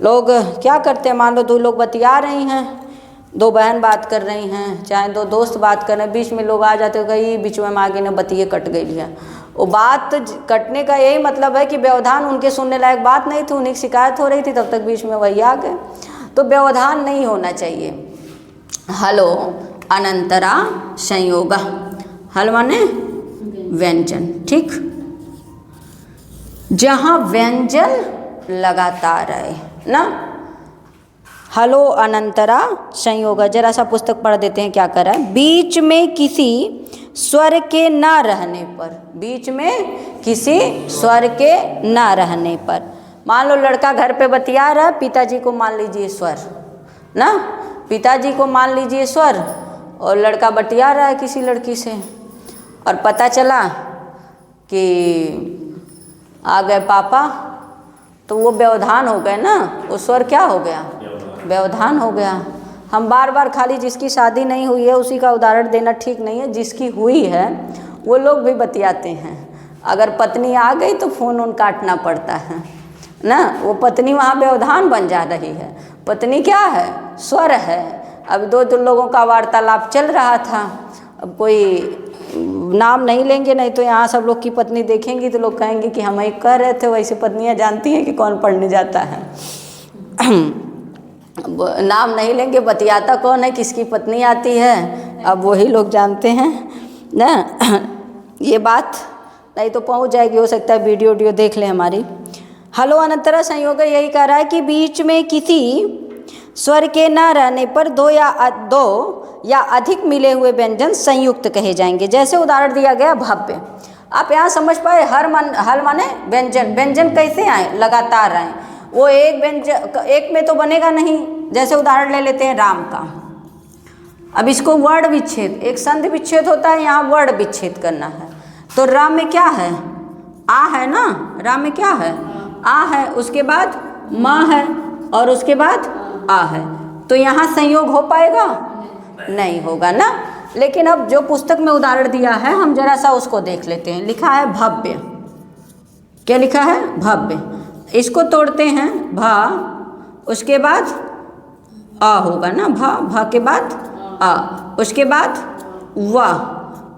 लोग क्या करते हैं, मान लो दो लोग बतिया रही हैं, दो बहन बात कर रही हैं, चाहे दो दोस्त बात कर रहे हैं, बीच में लोग आ जाते हो, गई बीच में आगे ने बतिये कट गई है। वो बात कटने का यही मतलब है कि व्यवधान उनके सुनने लायक बात नहीं थी, उन्हें शिकायत हो रही थी, तब तक बीच में वही आ गए। तो व्यवधान नहीं होना चाहिए। हलो अनंतरा संयोग। हल माने व्यंजन। ठीक, जहाँ व्यंजन लगातार आए ना। हलो अनंतरा संयोग। जरा सा पुस्तक पढ़ देते हैं क्या कर रहा है। बीच में किसी स्वर के ना रहने पर, बीच में किसी स्वर के ना रहने पर, मान लो लड़का घर पे बतिया रहा है, पिताजी को मान लीजिए स्वर ना, पिताजी को मान लीजिए स्वर, और लड़का बतिया रहा है किसी लड़की से, और पता चला कि आ गए पापा, तो वो व्यवधान हो गए ना, वो स्वर क्या हो गया? व्यवधान हो गया। हम बार बार खाली जिसकी शादी नहीं हुई है उसी का उदाहरण देना ठीक नहीं है, जिसकी हुई है वो लोग भी बतियाते हैं। अगर पत्नी आ गई तो फ़ोन काटना पड़ता है ना, वो पत्नी वहाँ व्यवधान बन जा रही है। पत्नी क्या है? स्वर है। अब दो लोगों का वार्तालाप चल रहा था, अब कोई नाम नहीं लेंगे, नहीं तो यहाँ सब लोग की पत्नी देखेंगी तो लोग कहेंगे कि हम एक कह रहे थे, वैसे पत्नियाँ जानती हैं कि कौन पढ़ने जाता है। नाम नहीं लेंगे, बतियाता कौन है, किसकी पत्नी आती है, अब वही लोग जानते हैं ना। ये बात नहीं तो पहुँच जाएगी, हो सकता है वीडियो देख लें हमारी। हलो अनंतरा संयोग यही कह रहा है कि बीच में किसी स्वर के न रहने पर दो या अधिक मिले हुए व्यंजन संयुक्त कहे जाएंगे। जैसे उदाहरण दिया गया भव्य। आप यहाँ समझ पाए, हल माने व्यंजन। व्यंजन कैसे आए? लगातार आए। वो एक व्यंजन एक में तो बनेगा नहीं। जैसे उदाहरण ले लेते हैं राम का। अब इसको वर्ण विच्छेद, एक संधि विच्छेद होता है, यहाँ वर्ण विच्छेद करना है। तो रा में क्या है? आ है ना, रा में क्या है? आ है, उसके बाद माँ है और उसके बाद आ है। तो यहाँ संयोग हो पाएगा? नहीं होगा ना। लेकिन अब जो पुस्तक में उदाहरण दिया है हम जरा सा उसको देख लेते हैं। लिखा है भव्य, क्या लिखा है? भव्य। इसको तोड़ते हैं, भा, उसके बाद आ होगा ना, भा, भा के बाद आ, उसके बाद वा,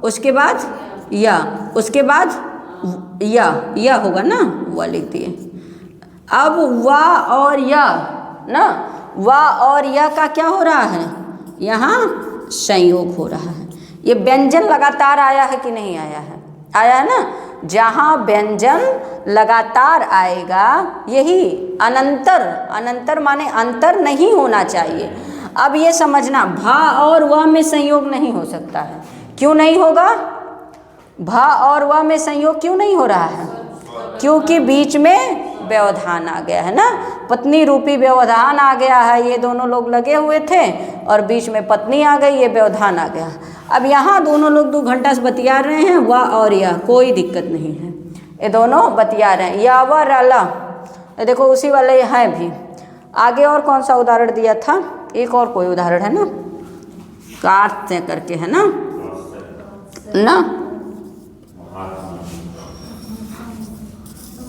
उसके बाद या, उसके बाद या होगा ना, वा लिख दिए। अब वा और या ना, वा और या का क्या हो रहा है? यहाँ संयोग हो रहा है। ये व्यंजन लगातार आया है कि नहीं आया है? आया है ना। जहाँ व्यंजन लगातार आएगा, यही अनंतर, अनंतर माने अंतर नहीं होना चाहिए। अब ये समझना, भा और व में संयोग नहीं हो सकता है। क्यों नहीं होगा? भा और व में संयोग क्यों नहीं हो रहा है? क्योंकि बीच में व्यवधान आ गया है ना, पत्नी रूपी व्यवधान आ गया है। ये दोनों लोग लगे हुए थे और बीच में पत्नी आ गई, ये व्यवधान आ गया। अब यहाँ दोनों लोग 2 घंटा से बतिया रहे हैं, वा और या, कोई दिक्कत नहीं है, ये दोनों बतिया रहे हैं। या व राला, देखो उसी वाले हैं भी। आगे और कौन सा उदाहरण दिया था? एक और कोई उदाहरण है ना, कार्त से करके है ना,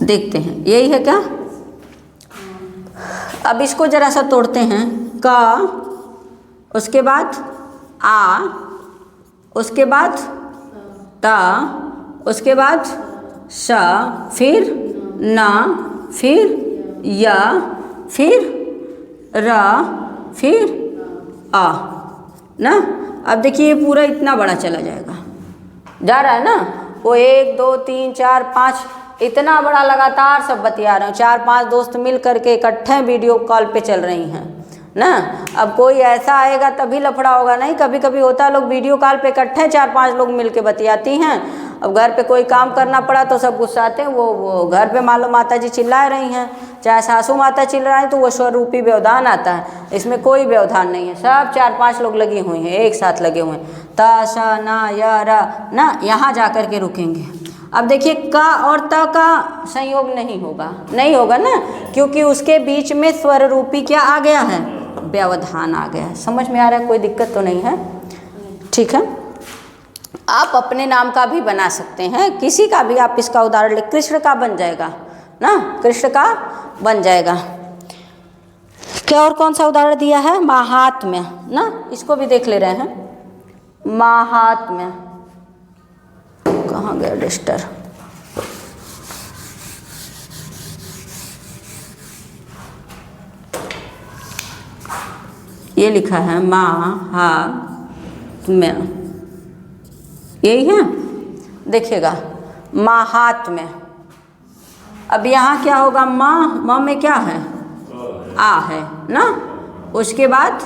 देखते हैं यही है क्या? अब इसको जरा सा तोड़ते हैं। का, उसके बाद आ, उसके बाद ता, उसके बाद सा, फिर ना, फिर या, फिर रा, फिर आ ना। अब देखिए पूरा इतना बड़ा चला जाएगा, जा रहा है ना। वो 1 2 3 4 5 इतना बड़ा लगातार सब बतिया रहे हैं। 4-5 दोस्त मिल करके इकट्ठे वीडियो कॉल पे चल रही हैं ना। अब कोई ऐसा आएगा तभी लफड़ा होगा, नहीं कभी कभी होता है लोग वीडियो कॉल पे इकट्ठे 4-5 लोग मिल के बतियाती हैं। अब घर पे कोई काम करना पड़ा तो सब गुस्साते हैं। वो घर पे मान लो माता जी चिल्ला रही हैं, चाहे सासू माता चिल्ला रही, तो वो स्वरूपी व्यवधान आता है। इसमें कोई व्यवधान नहीं है, सब 4-5 लोग लगी हुई हैं, एक साथ लगे हुए हैं। ता, सा, ना, या, रा ना, यहाँ जा कर के रुकेंगे। अब देखिए का और त का संयोग नहीं होगा, नहीं होगा ना, क्योंकि उसके बीच में स्वर रूपी क्या आ गया है? व्यवधान आ गया है। समझ में आ रहा है? कोई दिक्कत तो नहीं है? ठीक है। आप अपने नाम का भी बना सकते हैं, किसी का भी आप इसका उदाहरण ले। कृष्ण का बन जाएगा ना, कृष्ण का बन जाएगा। क्या और कौन सा उदाहरण दिया है? महात्म्य ना, इसको भी देख ले रहे हैं। महात्म्य, कहाँ गया डस्टर? ये लिखा है महात्म्य, यही है, देखिएगा महात्म्य। अब यहाँ क्या होगा? माँ में क्या है? आ है ना, उसके बाद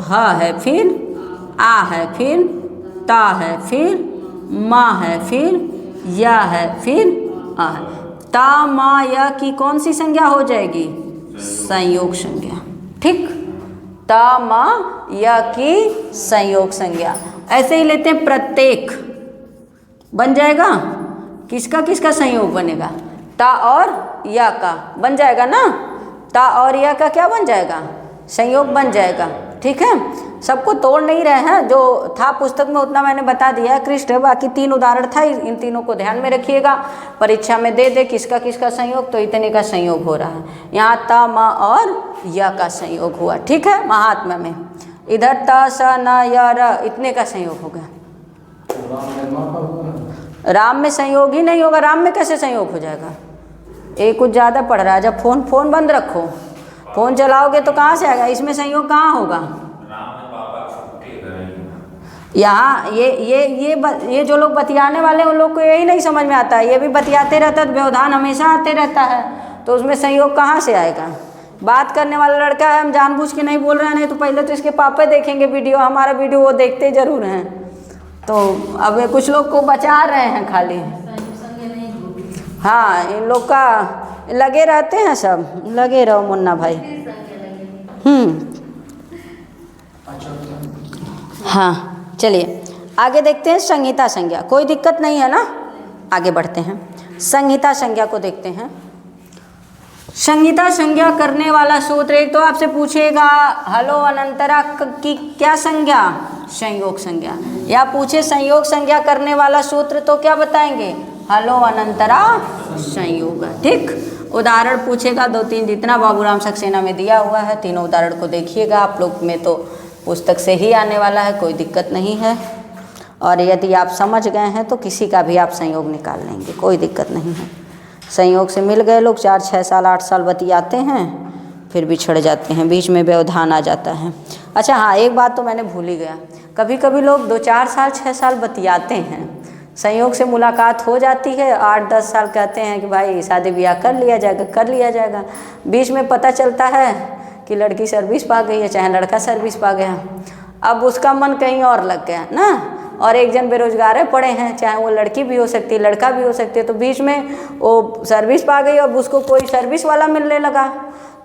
ह है, फिर आ है, फिर ता है, फिर माँ है, फिर या है, फिर आ है। ता मा या की कौन सी संज्ञा हो जाएगी? संयोग संज्ञा। ठीक, ता मा या की संयोग संज्ञा। ऐसे ही लेते हैं प्रत्येक, बन जाएगा। किसका किसका संयोग बनेगा? ता और या का बन जाएगा ना। ता और या का क्या बन जाएगा? संयोग बन जाएगा। ठीक है, सबको तोड़ नहीं रहे हैं, जो था पुस्तक में उतना मैंने बता दिया है। कृष्ण, बाकी 3 उदाहरण था, इन तीनों को ध्यान में रखिएगा। परीक्षा में दे किसका किसका संयोग, तो इतने का संयोग हो रहा है। यहाँ ता मा और या का संयोग हुआ। ठीक है, महात्मा में इधर ता सा ना या र इतने का संयोग हो गया। राम में संयोग ही नहीं होगा। राम में कैसे संयोग हो जाएगा? ये कुछ ज़्यादा पढ़ रहा है। जब फोन बंद रखो, फोन चलाओगे तो कहाँ से आएगा? इसमें संयोग कहाँ होगा? यहाँ ये जो लोग बतियाने वाले हैं उन लोग को यही नहीं समझ में आता है। ये भी बतियाते रहता है तो व्यवधान हमेशा आते रहता है, तो उसमें संयोग कहाँ से आएगा? बात करने वाला लड़का है, हम जानबूझ के नहीं बोल रहे हैं, नहीं तो पहले तो इसके पापा देखेंगे वीडियो, हमारा वीडियो वो देखते जरूर हैं। तो अब कुछ लोग को बचा रहे हैं खाली। हाँ, इन लोग का लगे रहते हैं, सब लगे रहो मुन्ना भाई। हाँ चलिए आगे देखते हैं संहिता संज्ञा। कोई दिक्कत नहीं है ना, आगे बढ़ते हैं। संहिता संज्ञा को देखते हैं। संहिता संज्ञा करने वाला सूत्र, एक तो आपसे पूछेगा हलो अनंतरा की क्या संज्ञा, संयोग संज्ञा, या पूछे संयोग संज्ञा करने वाला सूत्र तो क्या बताएंगे, हलो अनंतरा संयोग। ठीक, उदाहरण पूछेगा 2-3 जितना बाबूराम सक्सेना में दिया हुआ है, तीनों उदाहरण को देखिएगा। आप लोग में तो पुस्तक से ही आने वाला है, कोई दिक्कत नहीं है। और यदि आप समझ गए हैं तो किसी का भी आप संयोग निकाल लेंगे, कोई दिक्कत नहीं है। संयोग से मिल गए लोग 4, 6 साल 8 साल बतियाते हैं, फिर बिछड़ जाते हैं, बीच में व्यवधान आ जाता है। अच्छा हाँ, एक बात तो मैंने भूल ही गया, कभी कभी लोग 2-4 साल 6 साल बतियाते हैं, संयोग से मुलाकात हो जाती है, 8-10 साल कहते हैं कि भाई शादी ब्याह कर लिया जाएगा। बीच में पता चलता है कि लड़की सर्विस पा गई है, चाहे लड़का सर्विस पा गया, अब उसका मन कहीं और लग गया ना, और एक जन बेरोजगार पड़े हैं, चाहे वो लड़की भी हो सकती है लड़का भी हो सकती है, तो बीच में वो सर्विस पा गई, अब उसको कोई सर्विस वाला मिलने लगा,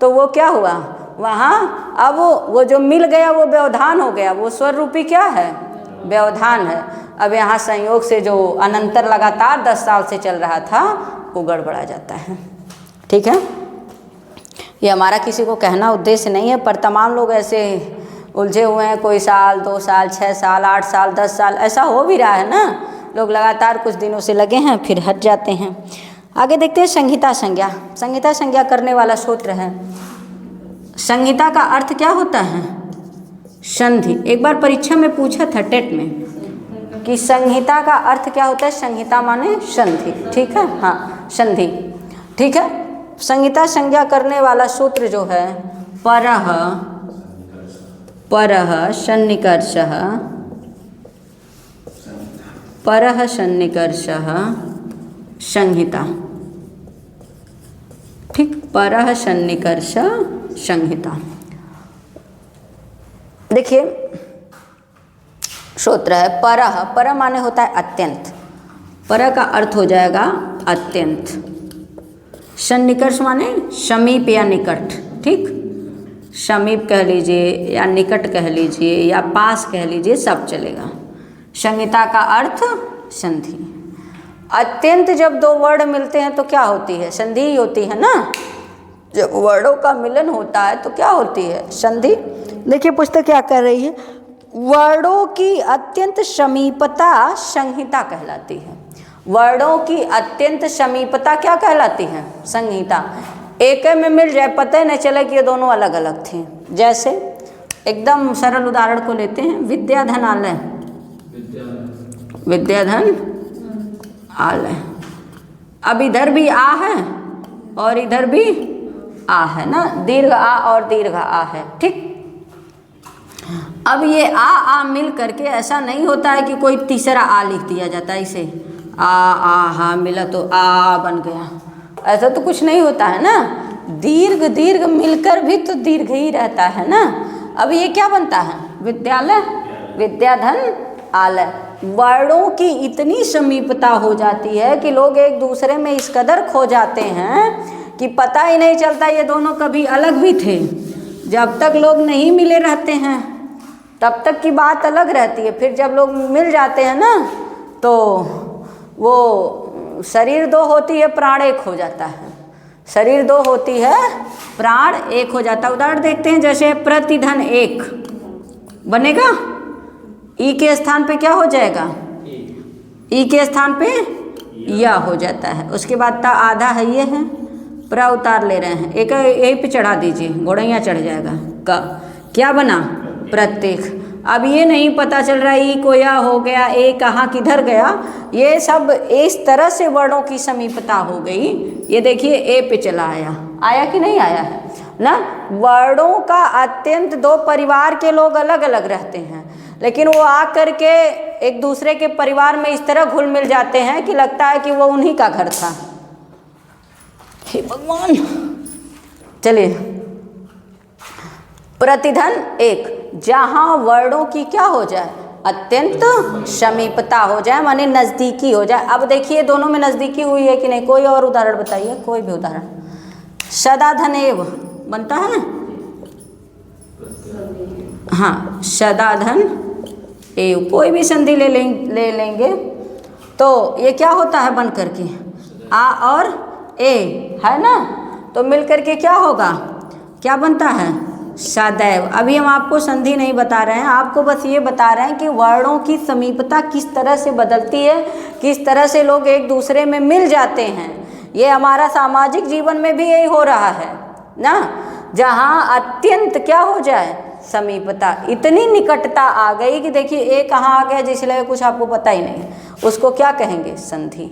तो वो क्या हुआ वहाँ, अब वो जो मिल गया वो व्यवधान हो गया, वो स्वर रूपी क्या है, व्यवधान है। अब यहाँ संयोग से जो अनंतर लगातार 10 साल से चल रहा था वो गड़बड़ा जाता है। ठीक है, ये हमारा किसी को कहना उद्देश्य नहीं है, पर तमाम लोग ऐसे उलझे हुए हैं, कोई साल 2 साल 6 साल 8 साल 10 साल ऐसा हो भी रहा है ना, लोग लगातार कुछ दिनों से लगे हैं फिर हट जाते हैं। आगे देखते हैं संहिता संज्ञा। संहिता संज्ञा करने वाला सूत्र है, संहिता का अर्थ क्या होता है, संधि। एक बार परीक्षा में पूछा था टेट में कि संहिता का अर्थ क्या होता है, संहिता माने संधि। ठीक है, हाँ संधि। ठीक है, संहिता संज्ञा करने वाला सूत्र जो है परः सन्निकर्षः, परः सन्निकर्षः संहिता। ठीक, परः सन्निकर्ष संहिता। देखिए सूत्र है परः, पर माने होता है अत्यंत, पर का अर्थ हो जाएगा अत्यंत, सन्निकर्ष माने समीप या निकट। ठीक, समीप कह लीजिए या निकट कह लीजिए या पास कह लीजिए, सब चलेगा। संहिता का अर्थ संधि। अत्यंत जब 2 वर्ण मिलते हैं तो क्या होती है, संधि ही होती है ना। जब वर्णों का मिलन होता है तो क्या होती है, संधि। देखिए पुस्तक क्या कर रही है, वर्णों की अत्यंत समीपता संहिता कहलाती है। वर्णों की अत्यंत समीपता क्या कहलाती है, संहिता। एक में मिल जाए, पता ही नहीं चले कि ये दोनों अलग अलग थे। जैसे एकदम सरल उदाहरण को लेते हैं, विद्याधन आलय, विद्याधन आलय। अब इधर भी आ है और इधर भी आ है ना, दीर्घ आ और दीर्घ आ है। ठीक, अब ये आ मिल करके ऐसा नहीं होता है कि कोई तीसरा आ लिख दिया जाता है, इसे हा मिला तो आ बन गया, ऐसा तो कुछ नहीं होता है ना। दीर्घ मिलकर भी तो दीर्घ ही रहता है ना। अब ये क्या बनता है, विद्यालय, विद्याधन आलय। वर्णों की इतनी समीपता हो जाती है कि लोग एक दूसरे में इस कदर खो जाते हैं कि पता ही नहीं चलता ये दोनों कभी अलग भी थे। जब तक लोग नहीं मिले रहते हैं तब तक की बात अलग रहती है, फिर जब लोग मिल जाते हैं ना तो वो शरीर 2 होती है, प्राण 1 हो जाता है। शरीर 2 होती है, प्राण 1 हो जाता है। उदाहरण देखते हैं, जैसे प्रतिधन 1 बनेगा, ई के स्थान पे क्या हो जाएगा, ई के स्थान पे या हो जाता है। उसके बाद ता आधा है, ये है, प्र उतार ले रहे हैं, एक यहीं पे चढ़ा दीजिए, घोड़ैया चढ़ जाएगा। का क्या बना, प्रत्येक। अब ये नहीं पता चल रहा ई को या हो गया, ए कहाँ किधर गया, ये सब इस तरह से वर्णों की समीपता हो गई। ये देखिए ए पे चला आया कि नहीं आया है ना। वर्णों का अत्यंत 2 परिवार के लोग अलग अलग रहते हैं, लेकिन वो आ करके एक दूसरे के परिवार में इस तरह घुल मिल जाते हैं कि लगता है कि वो उन्हीं का घर था। हे भगवान। चलिए, प्रतिधन 1, जहाँ वर्णों की क्या हो जाए, अत्यंत समीपता हो जाए, माने नज़दीकी हो जाए। अब देखिए दोनों में नज़दीकी हुई है कि नहीं, कोई और उदाहरण बताइए, कोई भी उदाहरण। सदाधनेव बनता है, हाँ सदाधन ए कोई भी संधि ले लेंगे तो ये क्या होता है बन करके आ और ए है ना, तो मिल करके क्या होगा, क्या बनता है सदैव। अभी हम आपको संधि नहीं बता रहे हैं, आपको बस ये बता रहे हैं कि वर्णों की समीपता किस तरह से बदलती है, किस तरह से लोग एक दूसरे में मिल जाते हैं। ये हमारा सामाजिक जीवन में भी यही हो रहा है ना, जहाँ अत्यंत क्या हो जाए समीपता, इतनी निकटता आ गई कि देखिए ए कहाँ आ गया जिससे लगे कुछ आपको पता ही नहीं, उसको क्या कहेंगे संधि।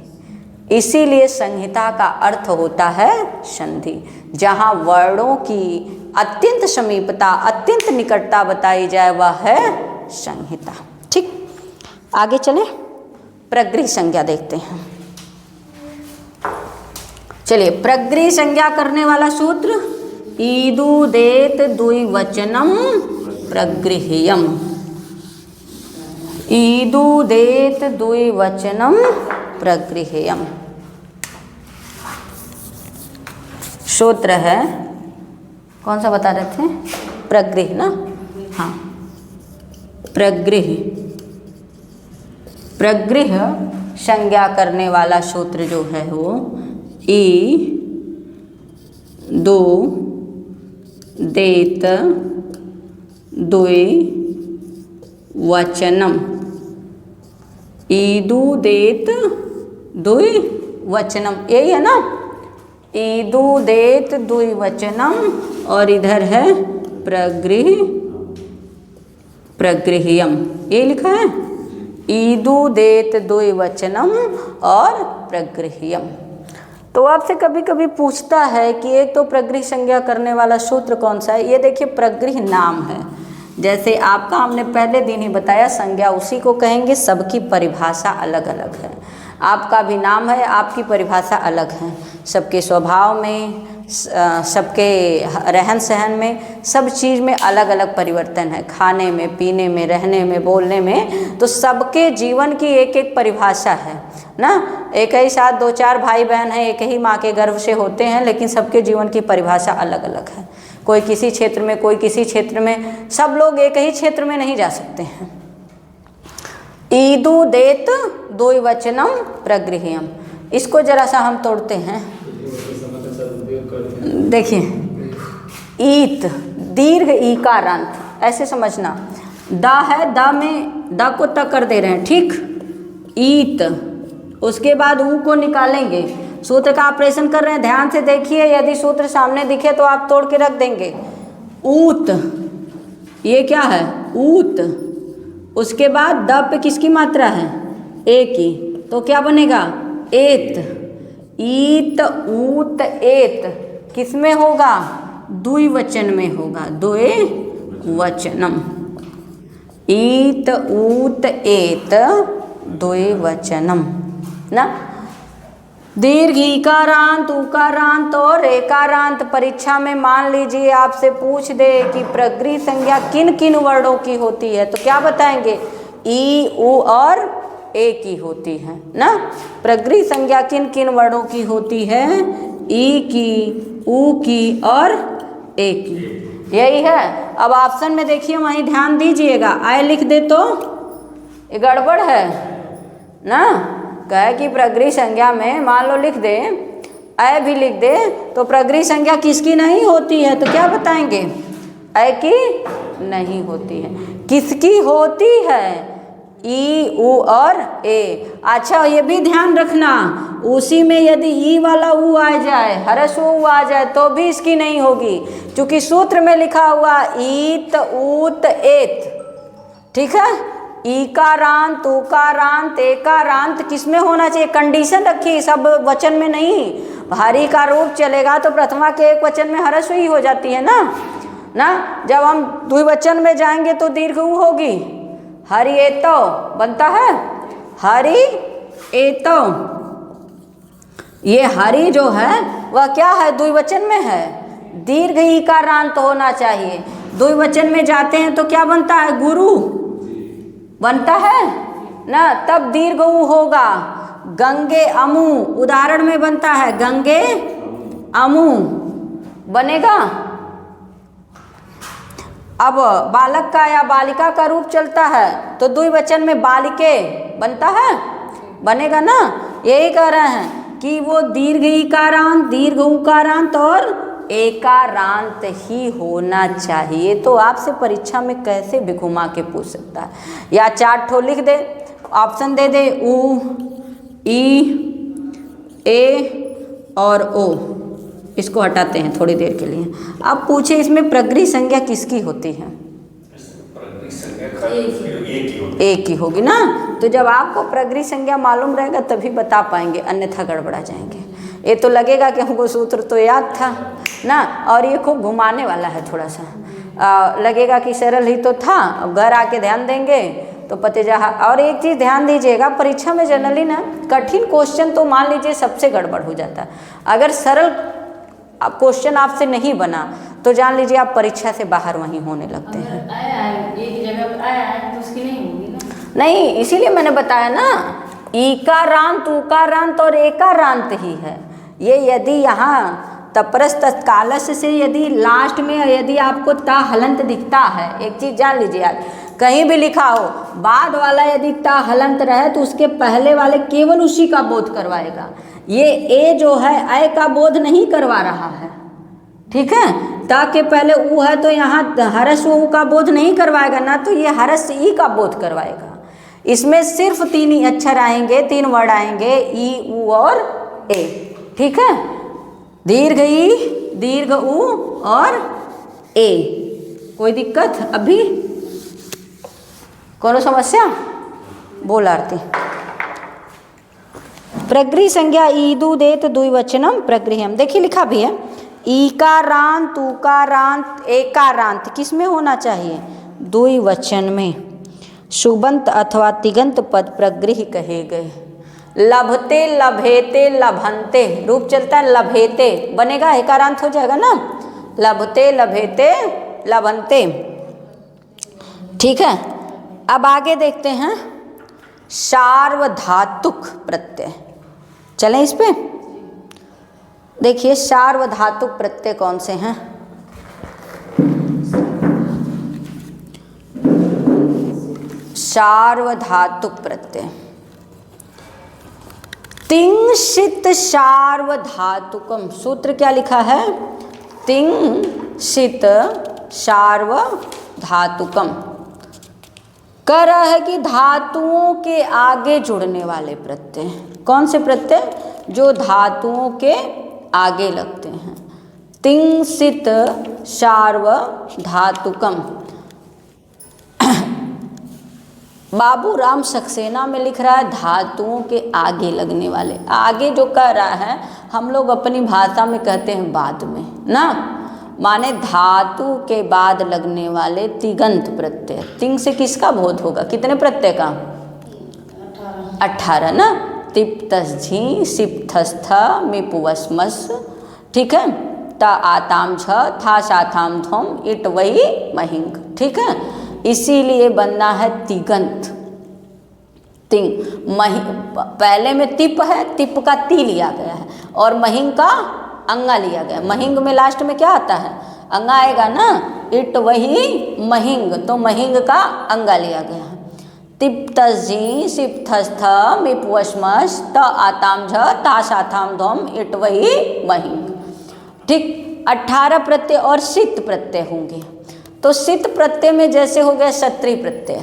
इसीलिए संहिता का अर्थ होता है संधि, जहाँ वर्णों की अत्यंत समीपता, अत्यंत निकटता बताई जाए वह है संहिता। ठीक, आगे चले प्रगृह संज्ञा देखते हैं। चलिए प्रगृह संज्ञा करने वाला सूत्र ईदुदेत द्विवचनम प्रगृह्यम, ईदुदेत द्विवचनम प्रगृह्यम सूत्र है। कौन सा बता रहे थे, प्रगृह ना, हाँ प्रगृह, प्रगृह संज्ञा करने वाला सूत्र जो है वो ई दो देत द्वि वचनम, ईदुदेत द्वि वचनम, यही है ना, ईदुदेत द्वि वचनम, और इधर है प्रगृह्यम, ये लिखा है ईदुदेत द्वि वचनम और प्रगृह्यम। तो आपसे कभी कभी पूछता है कि एक तो प्रगृह संज्ञा करने वाला सूत्र कौन सा है। ये देखिए प्रगृह नाम है, जैसे आपका हमने पहले दिन ही बताया संज्ञा उसी को कहेंगे, सबकी परिभाषा अलग अलग है। आपका भी नाम है, आपकी परिभाषा अलग है, सबके स्वभाव में, सबके रहन सहन में, सब चीज़ में अलग अलग परिवर्तन है, खाने में, पीने में, रहने में, बोलने में, तो सबके जीवन की एक एक परिभाषा है ना। एक ही साथ दो चार भाई बहन हैं, एक ही माँ के गर्भ से होते हैं, लेकिन सबके जीवन की परिभाषा अलग अलग है। कोई किसी क्षेत्र में, कोई किसी क्षेत्र में, सब लोग एक ही क्षेत्र में नहीं जा सकते हैं। ईदुदेत द्विवचनम प्रगृह्यम, इसको जरा सा हम तोड़ते हैं। देखिए ईत दीर्घ ईकारांत, ऐसे समझना, दा है, दा में दा को तक कर दे रहे हैं, ठीक, ईत, उसके बाद ऊ को निकालेंगे, सूत्र का ऑपरेशन कर रहे हैं, ध्यान से देखिए, यदि सूत्र सामने दिखे तो आप तोड़ के रख देंगे। ऊत, ये क्या है ऊत, उसके बाद द पे किसकी मात्रा है, ए की, तो क्या बनेगा एत, ईत ऊत एत, किस में होगा, द्विवचन में होगा, द्विवचनम, ईत ऊत एत द्विवचनम ना। दीर्घ इकारांत, उकारांत और एकारांत परीक्षा में मान लीजिए आपसे पूछ दे कि प्रगृह संज्ञा किन किन वर्णों की होती है, तो क्या बताएंगे, ई उ और ए की होती है ना। प्रगृह संज्ञा किन किन वर्णों की होती है, ई की, उ की और ए की, यही है। अब ऑप्शन में देखिए, वहीं ध्यान दीजिएगा, आय लिख दे तो ये गड़बड़ है ना, कहे कि प्रगृह संज्ञा में मान लो लिख दे, अय भी लिख दे, तो प्रगृह संज्ञा किसकी नहीं होती है, तो क्या बताएंगे, अय की नहीं होती है, किसकी होती है, ई उ और ए। अच्छा ये भी ध्यान रखना, उसी में यदि ई वाला उ आ जाए, हरस उ आ जाए, तो भी इसकी नहीं होगी, क्योंकि सूत्र में लिखा हुआ ईत ऊत एत, ठीक है। ईकारांत, उकारांत, एकारांत किस में होना चाहिए, कंडीशन रखी, सब वचन में नहीं। भारी का रूप चलेगा तो प्रथमा के एक वचन में हरस हुई हो जाती है ना। जब हम द्विवचन में जाएंगे तो दीर्घ उ होगी, हरि एतो बनता है, हरि एतो, ये हरि जो है वह क्या है, द्विवचन में है, दीर्घ ईकारांत होना चाहिए। द्विवचन में जाते हैं तो क्या बनता है, गुरु बनता है ना, तब दीर्घ उ होगा। गंगे अमु उदाहरण में बनता है, गंगे अमु बनेगा। अब बालक का या बालिका का रूप चलता है तो द्विवचन में बालिके बनता है, बनेगा ना। यही कह रहे हैं कि वो दीर्घ इकारांत, दीर्घ उकारांत और एकारांत ही होना चाहिए। तो आपसे परीक्षा में कैसे भी घुमा के पूछ सकता है, या 4 ठो लिख दे, ऑप्शन दे दे, उ, ई, ए और ओ। इसको हटाते हैं थोड़ी देर के लिए। अब पूछे इसमें प्रगृह संज्ञा किसकी होती है? एक ही होगी ना। तो जब आपको प्रगृह संज्ञा मालूम रहेगा तभी बता पाएंगे, अन्यथा गड़बड़ा जाएंगे। ये तो लगेगा कि हमको सूत्र तो याद था ना, और ये खूब घुमाने वाला है थोड़ा सा। लगेगा कि सरल ही तो था, अब घर आके ध्यान देंगे तो पते जा। और एक चीज़ ध्यान दीजिएगा, परीक्षा में जनरली ना कठिन क्वेश्चन तो मान लीजिए सबसे गड़बड़ हो जाता है। अगर सरल क्वेश्चन आपसे नहीं बना तो जान लीजिए आप परीक्षा से बाहर वहीं होने लगते हैं। एक जगह पर आया है तो उसकी नहीं होगी ना। नहीं, इसीलिए मैंने बताया ना, ईकारांत, उकारांत और एकारांत ही है ये। यदि यहाँ तपरस तत्कालस से यदि लास्ट में यदि आपको ता हलंत दिखता है, एक चीज़ जान लीजिए आप, कहीं भी लिखा हो बाद वाला यदि ता हलंत रहे तो उसके पहले वाले केवल उसी का बोध करवाएगा। ये ए जो है ऐ का बोध नहीं करवा रहा है, ठीक है। ता के पहले ऊ है तो यहाँ हरस ऊ का बोध नहीं करवाएगा ना, तो ये हरस ई का बोध करवाएगा। इसमें सिर्फ 3 ही अक्षर आएंगे, 3 वर्ड आएंगे, ई, ऊ और ए, ठीक है। दीर्घ ई, दीर्घ ऊ और ए। कोई दिक्कत अभी? कोनो समस्या? बोल आरती। प्रगृह संज्ञा ईदु देत द्विवचनम प्रगृह्यम। देखिए लिखा भी है, ईकारांत, उकारांत, एकारांत किस में होना चाहिए? द्विवचन में। सुबंत अथवा तिगंत पद प्रगृह कहे गए। लभते, लभेते, लभंते रूप चलता है, लभेते बनेगा, एकारांत हो जाएगा ना। लभते, लभेते, लभंते, ठीक है। अब आगे देखते हैं सार्वधातुक प्रत्यय। चलें इस पे। देखिए सार्वधातुक प्रत्यय कौन से हैं? सार्वधातुक प्रत्यय तिंग षित सार्वधातुकम। सूत्र क्या लिखा है? तिंग षित सार्वधातुकम। कह रहा है कि धातुओं के आगे जुड़ने वाले प्रत्यय। कौन से प्रत्यय? जो धातुओं के आगे लगते हैं। तिंग षित सार्वधातुकम। बाबू राम सक्सेना में लिख रहा है धातुओं के आगे लगने वाले। आगे जो कह रहा है हम लोग अपनी भाषा में कहते हैं बाद में ना, माने धातु के बाद लगने वाले तिगंत प्रत्यय। तिंग से किसका बोध होगा? कितने प्रत्यय का? 18 ना। तिप तस झी, सिप थस थ, मिप वस मस, ठीक है। ता आताम छ, था साथाम धोम, इट वही महिंग, ठीक है। इसीलिए बनना है तिगंत। तिंग महि पहले में तिप है, तिप का ती लिया गया है, और महिंग का अंगा लिया गया। महिंग में लास्ट में क्या आता है? अंगा आएगा ना। इट वही महिंग, तो महिंग का अंगा लिया गया है। तिप तजी, सिप थस थ, मिप वशमस, त आताम झ, ता साथाम धोम, इट वही महिंग, ठीक। 18 प्रत्यय और सित प्रत्यय होंगे। तो सित प्रत्यय में जैसे हो गया सत्री प्रत्यय,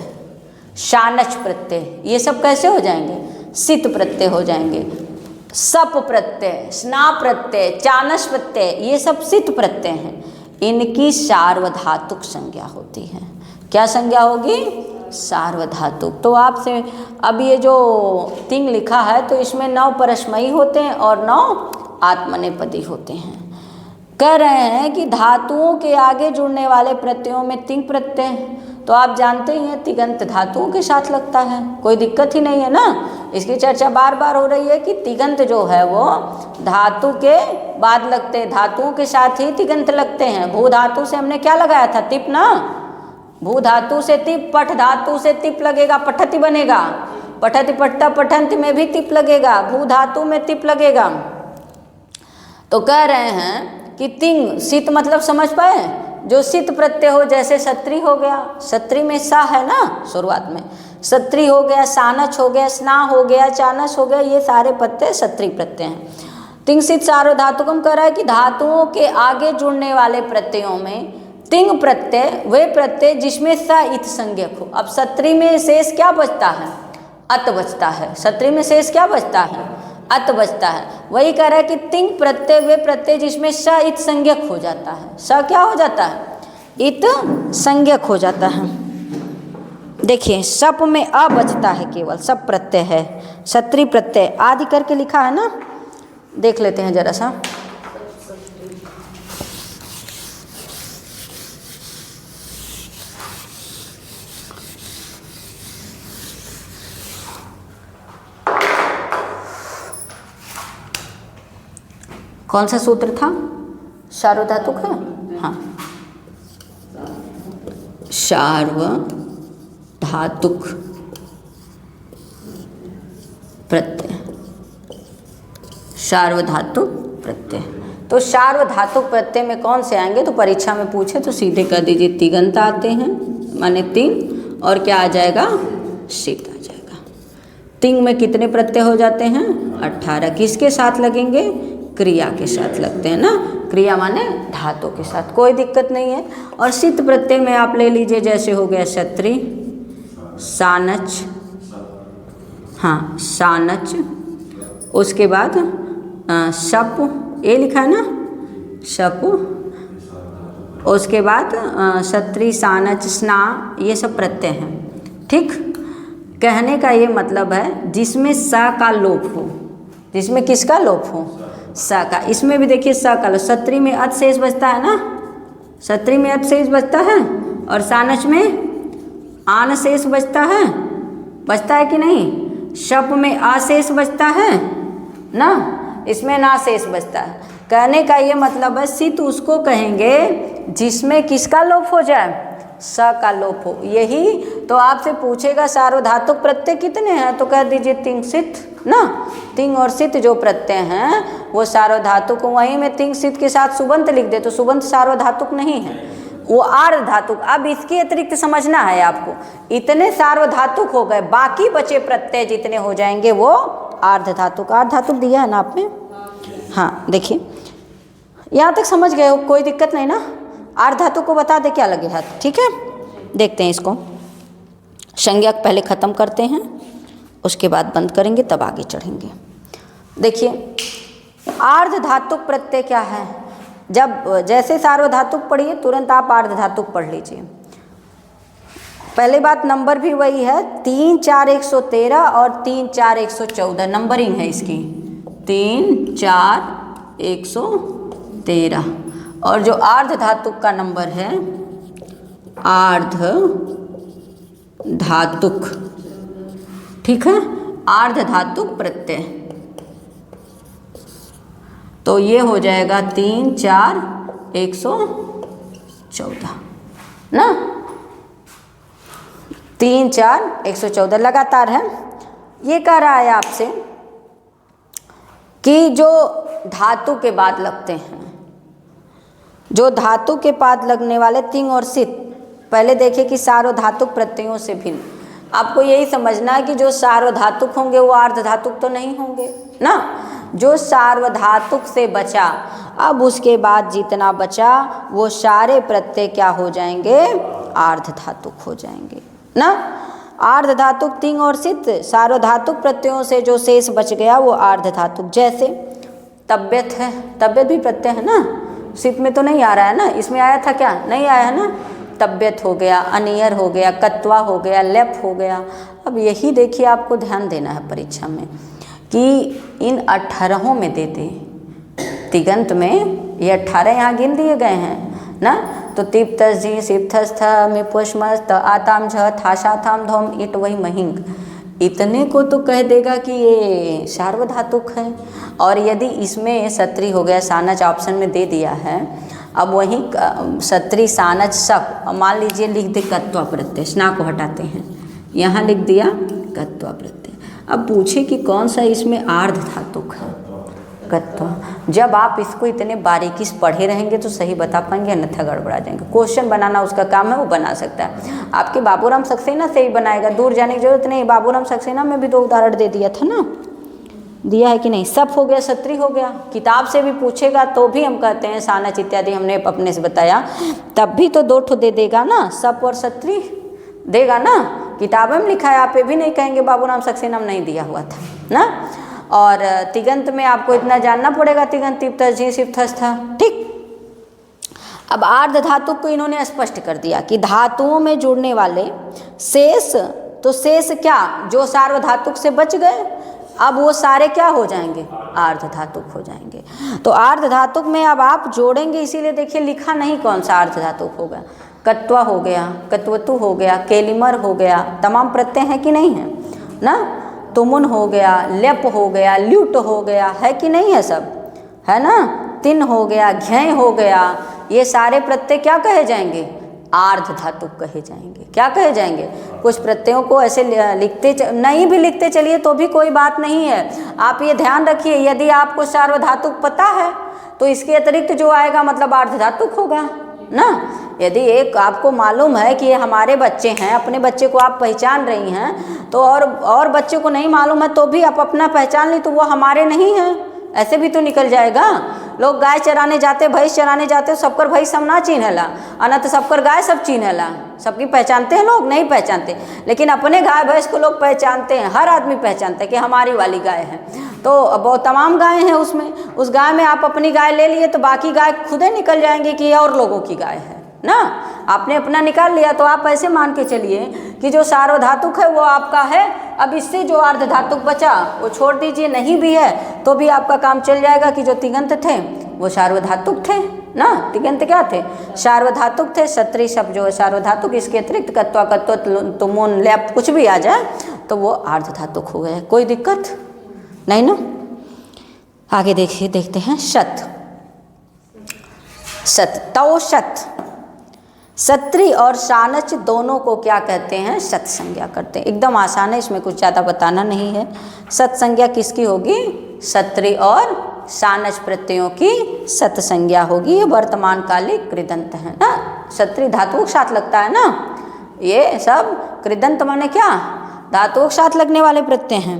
शानच प्रत्यय, ये सब कैसे हो जाएंगे? सित प्रत्यय हो जाएंगे। सप प्रत्यय, स्ना प्रत्यय, चानस प्रत्यय, ये सब सित प्रत्यय हैं। इनकी सार्वधातुक संज्ञा होती है। क्या संज्ञा होगी? सार्वधातुक। तो आपसे अब ये जो तिंग लिखा है तो इसमें 9 परस्मयी होते हैं और 9 आत्मनेपदी होते हैं। कह रहे हैं कि धातुओं के आगे जुड़ने वाले प्रत्ययों में तिंग प्रत्यय, तो आप जानते ही हैं तिगंत धातुओं के साथ लगता है, कोई दिक्कत ही नहीं है ना। इसकी चर्चा बार बार हो रही है कि तिगंत जो है वो धातु के बाद लगते हैं, धातुओं के साथ ही तिगंत लगते हैं। भू धातु से हमने क्या लगाया था? तिप ना। भू धातु से तिप, पठ धातु से तिप लगेगा, पठति बनेगा। पठति पठता पठंत में भी तिप लगेगा, भू धातु में तिप लगेगा। तो कह रहे हैं कि तिंग, सित मतलब समझ पाए? जो सित प्रत्यय हो, जैसे सत्री हो गया, सत्री में सा है ना शुरुआत में, सत्री हो गया, सानच हो गया, स्ना हो गया, चानस हो गया, ये सारे प्रत्यय सत्री प्रत्यय हैं। तिंग सित सार्वधातुकम कह रहा है कि धातुओं के आगे जुड़ने वाले प्रत्ययों में तिंग प्रत्यय वे प्रत्यय जिसमें स इत संज्ञक हो। अब सत्री में शेष क्या बचता है? अत बचता है। सत्री में शेष क्या बचता है? अत बचता है। वही कह रहा है कि तिंग प्रत्यय वे प्रत्यय जिसमें स इत संज्ञक हो जाता है। स क्या हो जाता है? इत संज्ञक हो जाता है। देखिए सप में अ बचता है, केवल सप प्रत्यय है, सत्री प्रत्यय आदि करके लिखा है ना, देख लेते हैं जरा सा। कौन सा सूत्र था? सार्वधातुक है, हाँ, सार्वधातुक प्रत्यय, सार्वधातुक प्रत्यय। तो सार्वधातुक प्रत्यय में कौन से आएंगे? तो परीक्षा में पूछे तो सीधे कर दीजिए तिगंत आते हैं, माने तीन, और क्या आ जाएगा? सित आ जाएगा। तिंग में कितने प्रत्यय हो जाते हैं? 18। किसके साथ लगेंगे? क्रिया के साथ लगते हैं ना, क्रिया माने धातु के साथ, कोई दिक्कत नहीं है। और सित प्रत्यय में आप ले लीजिए, जैसे हो गया सत्री, सानच, हाँ सानच, उसके बाद शप, ये लिखा है ना शप, उसके बाद सत्री, सानच, स्ना, ये सब प्रत्यय हैं। ठीक, कहने का ये मतलब है जिसमें स का लोप हो, जिसमें किसका लोप हो? स का। इसमें भी देखिए स का लोप, सत्री में अत शेष बचता है ना, सत्री में अत शेष बचता है, और सानच में आन शेष बचता है, बचता है कि नहीं? शप में अशेष बचता है ना, इसमें ना शेष बचता है। कहने का ये मतलब है सित उसको कहेंगे जिसमें किसका लोप हो जाए? स का लोप हो। यही तो आपसे पूछेगा सार्वधातुक प्रत्यय कितने हैं, तो कह दीजिए तिंग सित ना, तिंग और सित जो प्रत्यय हैं वो सार्वधातुक। वहीं में तिंग सित के साथ सुबंत लिख दे तो सुबंत सार्वधातुक नहीं है, वो आर्धधातुक। अब इसके अतिरिक्त समझना है आपको, इतने सार्वधातुक हो गए, बाकी बचे प्रत्यय जितने हो जाएंगे वो आर्धधातुक। आर्धधातुक दिया है ना आपने, हाँ देखिए यहाँ तक समझ गए हो, कोई दिक्कत नहीं ना। आर्धधातुक को बता दे क्या लगे हाथ, ठीक है। देखते हैं इसको, संज्ञक पहले ख़त्म करते हैं, उसके बाद बंद करेंगे, तब आगे चढ़ेंगे। देखिए आर्धधातुक प्रत्यय क्या है? जब जैसे सार्वधातुक पढ़िए तुरंत आप आर्धधातुक पढ़ लीजिए। पहली बात नंबर भी वही है, 3 4 113 और 3 4 114 नंबरिंग है इसकी, 3 4 113। और जो आर्धधातुक का नंबर है आर्धधातुक, ठीक है, आर्धधातुक प्रत्यय, तो ये हो जाएगा 3 4 114 ना, 3 4 114 लगातार है। ये कह रहा है आपसे कि जो धातु के बाद लगते हैं, जो धातु के बाद लगने वाले तिंग और सित, पहले देखिए कि सार्वधातुक प्रत्ययों से भिन्न। आपको यही समझना है कि जो सार्वधातुक होंगे वो आर्धधातुक तो नहीं होंगे ना, जो सार्वधातुक से बचा, अब उसके बाद जितना बचा वो सारे प्रत्यय क्या हो जाएंगे? आर्धधातुक हो जाएंगे ना। आर्धधातुक तिंग और सित, सार्वधातुक प्रत्ययों से जो शेष बच गया वो आर्धधातुक। जैसे तब्यत है, तब्यत भी प्रत्यय है ना, सित में तो नहीं आ रहा है ना, इसमें आया था क्या? नहीं आया है ना। तब्यत हो गया, अनियर हो गया, कत्वा हो गया, लेप हो गया। अब यही देखिए आपको ध्यान देना है परीक्षा में कि इन 18 में देते, तिगंत में ये 18 यहाँ गिन दिए गए हैं ना। तो तिप्तस जी सिप्थस्थ में पुष्मस्त आताम झ थाशा थाम धोम इट वही महिंग, इतने को तो कह देगा कि ये सार्वधातुक है। और यदि इसमें सत्री हो गया, सानच ऑप्शन में दे दिया है, अब वहीं सत्री सानच शक, मान लीजिए लिख दे कत्वा प्रत्यय, स्ना को हटाते हैं, यहाँ लिख दिया कत्वा प्रत्यय। अब पूछे कि कौन सा इसमें आर्धधातुक है, कत्व। जब आप इसको इतने बारीकी से पढ़े रहेंगे तो सही बता पाएंगे, अन्यथा गड़बड़ा जाएंगे। क्वेश्चन बनाना उसका काम है, वो बना सकता है। आपके बाबूराम सक्सेना से ही बनाएगा, दूर जाने की जरूरत नहीं। बाबूराम सक्सेना में भी 2 उदाहरण दे दिया था ना, दिया है कि नहीं? सप हो गया, सत्री हो गया। किताब से भी पूछेगा तो भी हम कहते हैं सानच इत्यादि हमने अपने से बताया, तब भी तो 2 ठो दे देगा ना, सप और सत्री देगा ना। किताब में लिखा है, आप ये भी नहीं कहेंगे बाबूराम सक्सेना में नहीं दिया हुआ था ना। और तिगंत में आपको इतना जानना पड़ेगा, तिगंत तिप्त जी सिप्थस था, ठीक। अब आर्ध धातु को इन्होंने स्पष्ट कर दिया कि धातुओं में जुड़ने वाले शेष, तो शेष क्या, जो सार्वधातुक से बच गए, अब वो सारे क्या हो जाएंगे, आर्ध धातुक हो जाएंगे। तो आर्ध धातुक में अब आप जोड़ेंगे, इसीलिए देखिए लिखा नहीं कौन सा आर्ध धातुक होगा। कत्वा हो गया, कत्वतु हो गया, केलिमर हो गया, तमाम प्रत्यय हैं कि नहीं है ना। तुमुन हो गया, लेप हो गया, ल्यूट हो गया, है कि नहीं है, सब है ना। तिन हो गया, घ्यय हो गया, ये सारे प्रत्यय क्या कहे जाएंगे, आर्ध धातुक कहे जाएंगे। क्या कहे जाएंगे? कुछ प्रत्ययों को ऐसे लिखते नहीं भी लिखते चलिए तो भी कोई बात नहीं है। आप ये ध्यान रखिए, यदि आपको सार्वधातुक पता है तो इसके अतिरिक्त जो आएगा मतलब आर्ध धातुक होगा ना। यदि एक आपको मालूम है कि ये हमारे बच्चे हैं, अपने बच्चे को आप पहचान रही हैं, तो और बच्चे को नहीं मालूम है तो भी आप अपना पहचान ली तो वो हमारे नहीं हैं, ऐसे भी तो निकल जाएगा। लोग गाय चराने जाते, भैंस चराने जाते, सबकर भैंस सब ना चिन्हला, अनंत सबकर गाय सब चिन्हला, सबकी पहचानते हैं लोग, नहीं पहचानते। लेकिन अपने गाय भैंस को लोग पहचानते हैं, हर आदमी पहचानता है कि हमारी वाली गाय है। तो बहुत तमाम गाय हैं उसमें, उस गाय में आप अपनी गाय ले लिए तो बाकी गाय खुद ही निकल जाएंगे कि ये और लोगों की गाय है ना। आपने अपना निकाल लिया तो आप ऐसे मान के चलिए कि जो सार्वधातुक है वो आपका है। अब इससे जो अर्ध धातुक बचा वो छोड़ दीजिए, नहीं भी है तो भी आपका काम चल जाएगा कि जो तिगंत थे वो सार्वधातुक थे ना। तिगंत क्या थे, सार्वधातुक थे। सत्री शब्द जो है सार्वधातुक, इसके अतिरिक्त कत्वा, कत्व, तुमुन, लेप कुछ भी आ जाए तो वो अर्ध धातुक हो गए, कोई दिक्कत नहीं ना। आगे देखिए, देखते हैं शत। शत, तौ शत, सत्री और सानच दोनों को क्या कहते हैं, सत संज्ञा करते हैं। एकदम आसान है, इसमें कुछ ज़्यादा बताना नहीं है। सत संज्ञा किसकी होगी, सत्री और सानच प्रत्ययों की सत संज्ञा होगी। ये वर्तमान कालिक कृदंत है ना, सत्री धातुओं के साथ लगता है ना, ये सब कृदंत माने क्या, धातुओं के साथ लगने वाले प्रत्यय हैं।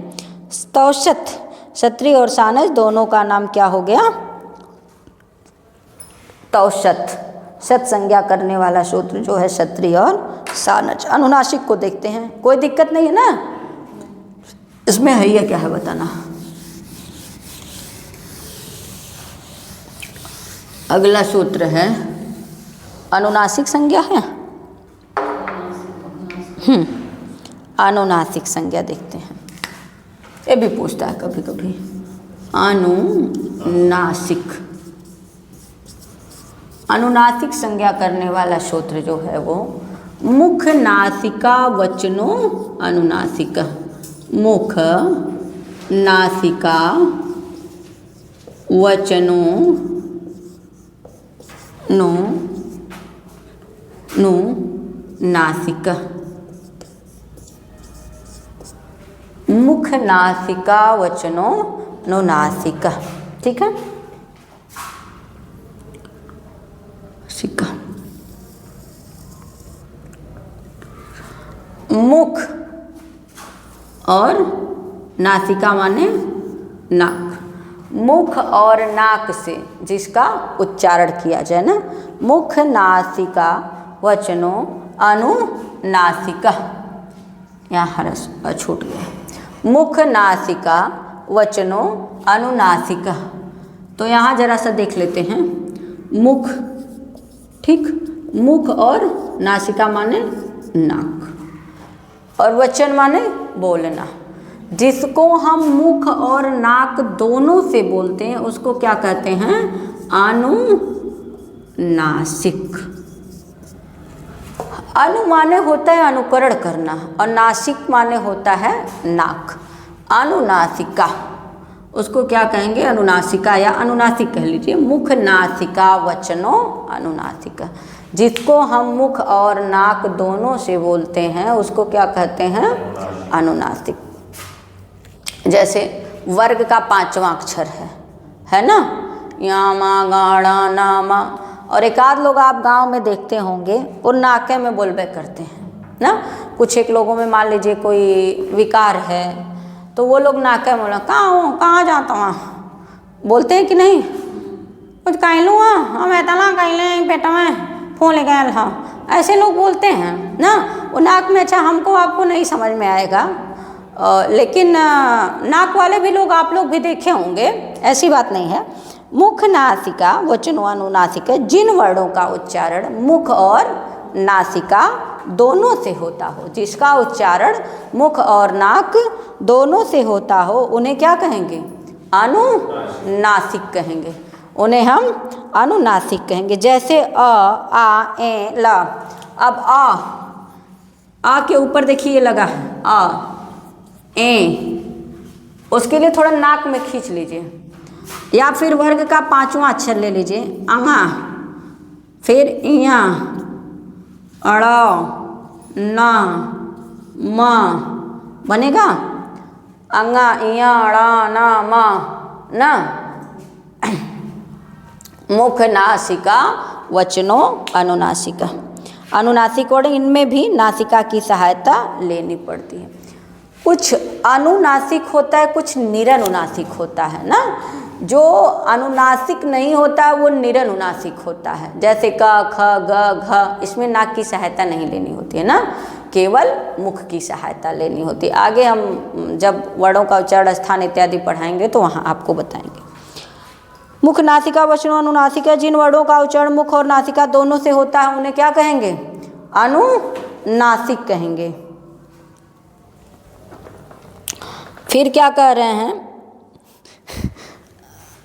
तौशत, सत्री और सानच दोनों का नाम क्या हो गया, तौशत। सत संज्ञा करने वाला सूत्र जो है सत्री और सानच। अनुनासिक को देखते हैं, कोई दिक्कत नहीं है ना, इसमें है ये क्या है बताना। अगला सूत्र है अनुनासिक संज्ञा है। अनुनासिक संज्ञा देखते हैं, ये भी पूछता है कभी कभी। अनुनासिक, अनुनासिक संज्ञा करने वाला सूत्र जो है वो मुख नासिका वचनो अनुनासिक। मुख नासिका वचनो नो नु नासिक। मुख नासिका वचनो नो नासिक, ठीक है। सिक्का, मुख और नासिका माने नाक। मुख और नाक से जिसका उच्चारण किया जाए ना, मुख नासिका वचनो अनुनासिका। यहाँ हरस छूट गया। मुख नासिका वचनो अनुनासिका, तो यहाँ जरा सा देख लेते हैं। मुख, ठीक, मुख और नासिका माने नाक, और वचन माने बोलना। जिसको हम मुख और नाक दोनों से बोलते हैं उसको क्या कहते हैं, अनुनासिक। अनु माने होता है अनुकरण करना और नासिक माने होता है नाक। अनुनासिका उसको क्या कहेंगे, अनुनासिका या अनुनासिक कह लीजिए। मुख नासिका वचनो अनुनासिका, जिसको हम मुख और नाक दोनों से बोलते हैं उसको क्या कहते हैं, अनुनासिक। जैसे वर्ग का 5वां अक्षर है ना, यामा गाड़ा नामा। और एक आध लोग आप गांव में देखते होंगे वो नाके में बोलबे करते हैं ना। कुछ एक लोगों में मान लीजिए कोई विकार है तो वो लोग नाके में बोला कहाँ हूँ, कहाँ जाता हूँ, बोलते हैं कि नहीं, कुछ कह लूँ हम ऐतना कह लें पेट में फोन ले गया हाँ, ऐसे लोग बोलते हैं ना। वो नाक में, अच्छा हमको आपको नहीं समझ में आएगा, लेकिन नाक वाले भी लोग आप लोग भी देखे होंगे, ऐसी बात नहीं है। मुख नासिका वचनो अनुनासिका, जिन वर्णों का उच्चारण मुख और नासिका दोनों से होता हो, जिसका उच्चारण मुख और नाक दोनों से होता हो, उन्हें क्या कहेंगे, अनुनासिक कहेंगे। उन्हें हम अनुनासिक कहेंगे। जैसे अ, आ, ए, ला। अब आ के ऊपर देखिए ये लगा है आ, ए, उसके लिए थोड़ा नाक में खींच लीजिए, या फिर वर्ग का 5वां अक्षर ले लीजिए अंगा, फिर इया, अड़ा, ना, मा बनेगा, अंगा इया अड़ा ना मा ना। मुख नासिका वचनो अनुनासिका, अनुनासिक वर्ड, इनमें भी नासिका की सहायता लेनी पड़ती है। कुछ अनुनासिक होता है, कुछ निरनुनासिक होता है ना। जो अनुनासिक नहीं होता वो निरनुनासिक होता है। जैसे क, ख, ग, घ, इसमें नाक की सहायता नहीं लेनी होती है ना, केवल मुख की सहायता लेनी होती है। आगे हम जब वर्णों का उच्चारण, स्थान इत्यादि पढ़ाएंगे तो वहाँ आपको बताएंगे। मुख नासिका वचनो अनुनासिका, जिन वर्णों का उच्चारण मुख और नासिका दोनों से होता है उन्हें क्या कहेंगे, अनुनासिक कहेंगे। फिर क्या कह रहे हैं,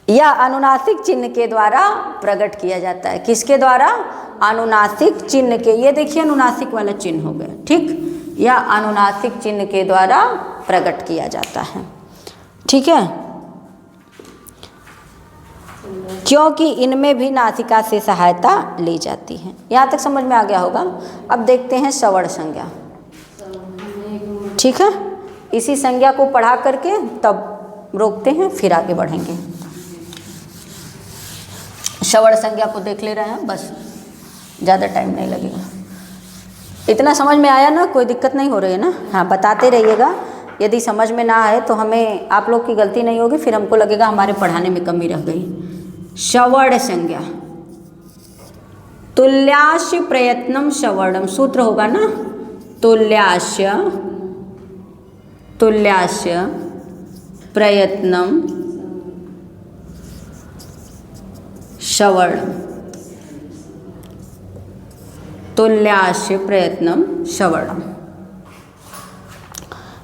यह अनुनासिक चिन्ह के द्वारा प्रकट किया जाता है। किसके द्वारा, अनुनासिक चिन्ह के। ये देखिए अनुनासिक वाला चिन्ह हो गया, ठीक। यह अनुनासिक चिन्ह के द्वारा प्रकट किया जाता है, ठीक है, क्योंकि इनमें भी नासिका से सहायता ली जाती है। यहाँ तक समझ में आ गया होगा। अब देखते हैं सवर्ण संज्ञा, ठीक है। इसी संज्ञा को पढ़ा करके तब रोकते हैं, फिर आगे बढ़ेंगे। सवर्ण संज्ञा को देख ले रहे हैं, बस ज़्यादा टाइम नहीं लगेगा। इतना समझ में आया ना, कोई दिक्कत नहीं हो रही है ना। हाँ, बताते रहिएगा, यदि समझ में ना आए तो हमें, आप लोग की गलती नहीं होगी, फिर हमको लगेगा हमारे पढ़ाने में कमी रह गई। सवर्ण संज्ञा, तुल्यास्य प्रयत्नम सवर्णम, सूत्र होगा ना, तुल्यास्य प्रयत्नम सवर्णम, तुल्यास्य प्रयत्नम सवर्णम।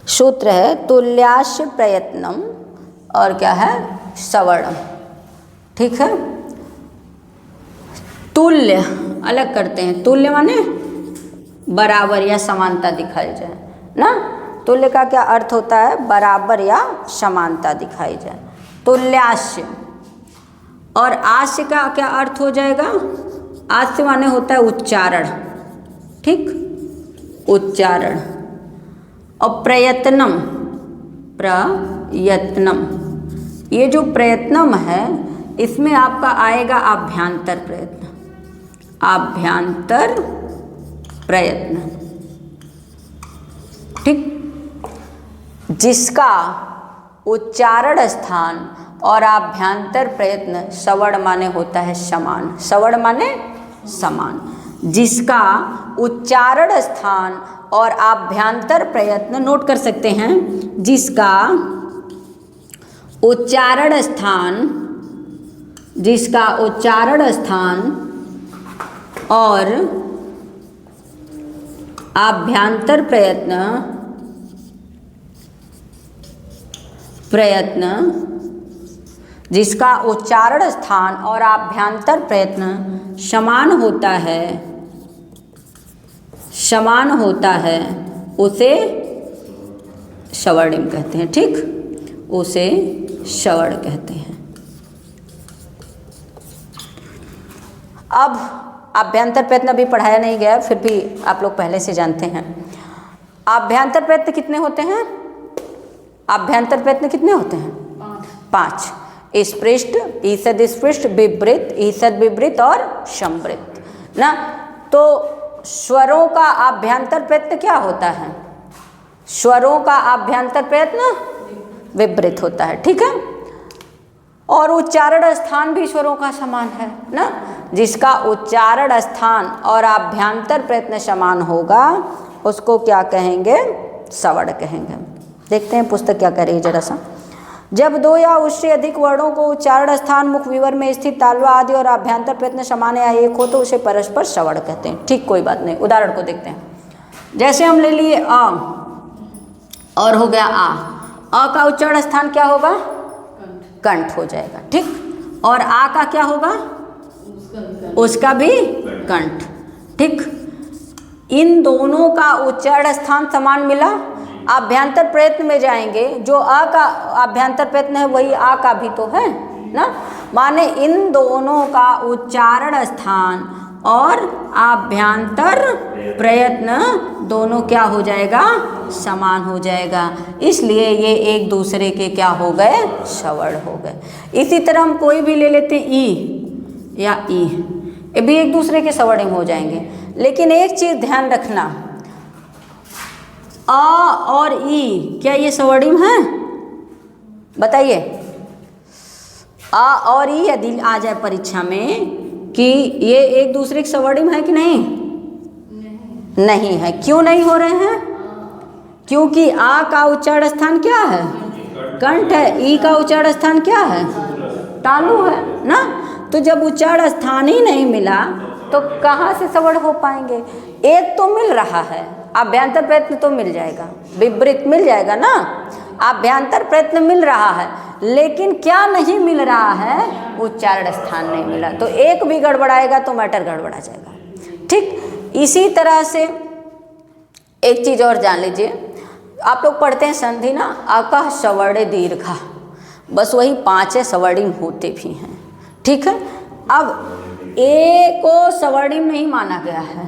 सूत्र है तुल्यास्य प्रयत्नम और क्या है, सवर्णम, ठीक है। तुल्य अलग करते हैं, तुल्य माने बराबर या समानता दिखाई जाए ना। तुल्य का क्या अर्थ होता है, बराबर या समानता दिखाई जाए, तुल्यास्य। और आस्य का क्या अर्थ हो जाएगा, आस्य माने होता है उच्चारण, ठीक, उच्चारण। और प्रयत्नम, ये जो प्रयत्नम है इसमें आपका आएगा आभ्यंतर प्रयत्न, आभ्यंतर प्रयत्न, ठीक। जिसका उच्चारण स्थान और आभ्यंतर प्रयत्न सवर्ण माने होता है समान, सवर्ण माने समान। जिसका उच्चारण स्थान और आभ्यंतर प्रयत्न, नोट कर सकते हैं, जिसका उच्चारण स्थान और आभ्यंतर प्रयत्न, जिसका उच्चारण स्थान और आभ्यंतर प्रयत्न समान होता है उसे सवर्णिम कहते हैं, ठीक, उसे सवर्ण कहते हैं। अब आभ्यंतर प्रयत्न भी पढ़ाया नहीं गया, फिर भी आप लोग पहले से जानते हैं। आभ्यंतर प्रयत्न कितने होते हैं, आभ्यंतर प्रयत्न कितने होते हैं, 5। स्पृष्ट, ईषद स्पृष्ट, विवृत, ईषद विवृत और संवृत ना। तो स्वरों का आभ्यंतर प्रयत्न क्या होता है? स्वरों का आभ्यंतर प्रयत्न विवृत होता है, ठीक है। और उच्चारण स्थान भी स्वरों का समान है ना। जिसका उच्चारण स्थान और आभ्यंतर प्रयत्न समान होगा उसको क्या कहेंगे? सवर्ण कहेंगे। देखते हैं पुस्तक क्या कह रही है जरा सा। जब दो या उससे अधिक वर्णों को उच्चारण स्थान, मुख विवर में स्थित तालवा आदि और आभ्यंतर प्रयत्न समान या एक हो तो उसे परस्पर सवर्ण कहते हैं। ठीक, कोई बात नहीं। उदाहरण को देखते हैं। जैसे हम ले लिए अ और हो गया आ। अ का उच्चारण स्थान क्या होगा? कंठ हो जाएगा, ठीक। और आ का क्या होगा? उसका भी कंठ, ठीक। इन दोनों का उच्चारण स्थान समान मिला। आभ्यंतर प्रयत्न में जाएंगे, जो अ का आभ्यंतर प्रयत्न है वही आ का भी तो है ना। माने इन दोनों का उच्चारण स्थान और आभ्यंतर प्रयत्न दोनों क्या हो जाएगा? समान हो जाएगा। इसलिए ये एक दूसरे के क्या हो गए? सवर्ण हो गए। इसी तरह हम कोई भी ले लेते हैं, ई या ई, ये भी एक दूसरे के सवर्ण हो जाएंगे। लेकिन एक चीज ध्यान रखना, आ और ई क्या ये सवर्णिम है? बताइए। आ और ई यदि आ जाए परीक्षा में कि ये एक दूसरे के सवर्णिम है कि नहीं? नहीं है। क्यों नहीं हो रहे हैं? क्योंकि आ का उच्चारण स्थान क्या है? कंठ है। ई का उच्चारण स्थान क्या है? तालु है ना। तो जब उच्चारण स्थान ही नहीं मिला तो कहाँ से सवर्ण हो पाएंगे? एक तो मिल रहा है, आभ्यंतर प्रयत्न तो मिल जाएगा, विवृत मिल जाएगा ना। आभ्यंतर प्रयत्न मिल रहा है, लेकिन क्या नहीं मिल रहा है? उच्चारण स्थान नहीं मिला। तो एक भी गड़बड़ाएगा तो मैटर गड़बड़ा जाएगा, ठीक। इसी तरह से एक चीज और जान लीजिए, आप लोग पढ़ते हैं संधि ना, अकः सवर्ण दीर्घा, बस वही 5 सवर्णिम होते भी हैं, ठीक है। अब ए को सवर्णिम नहीं माना गया है,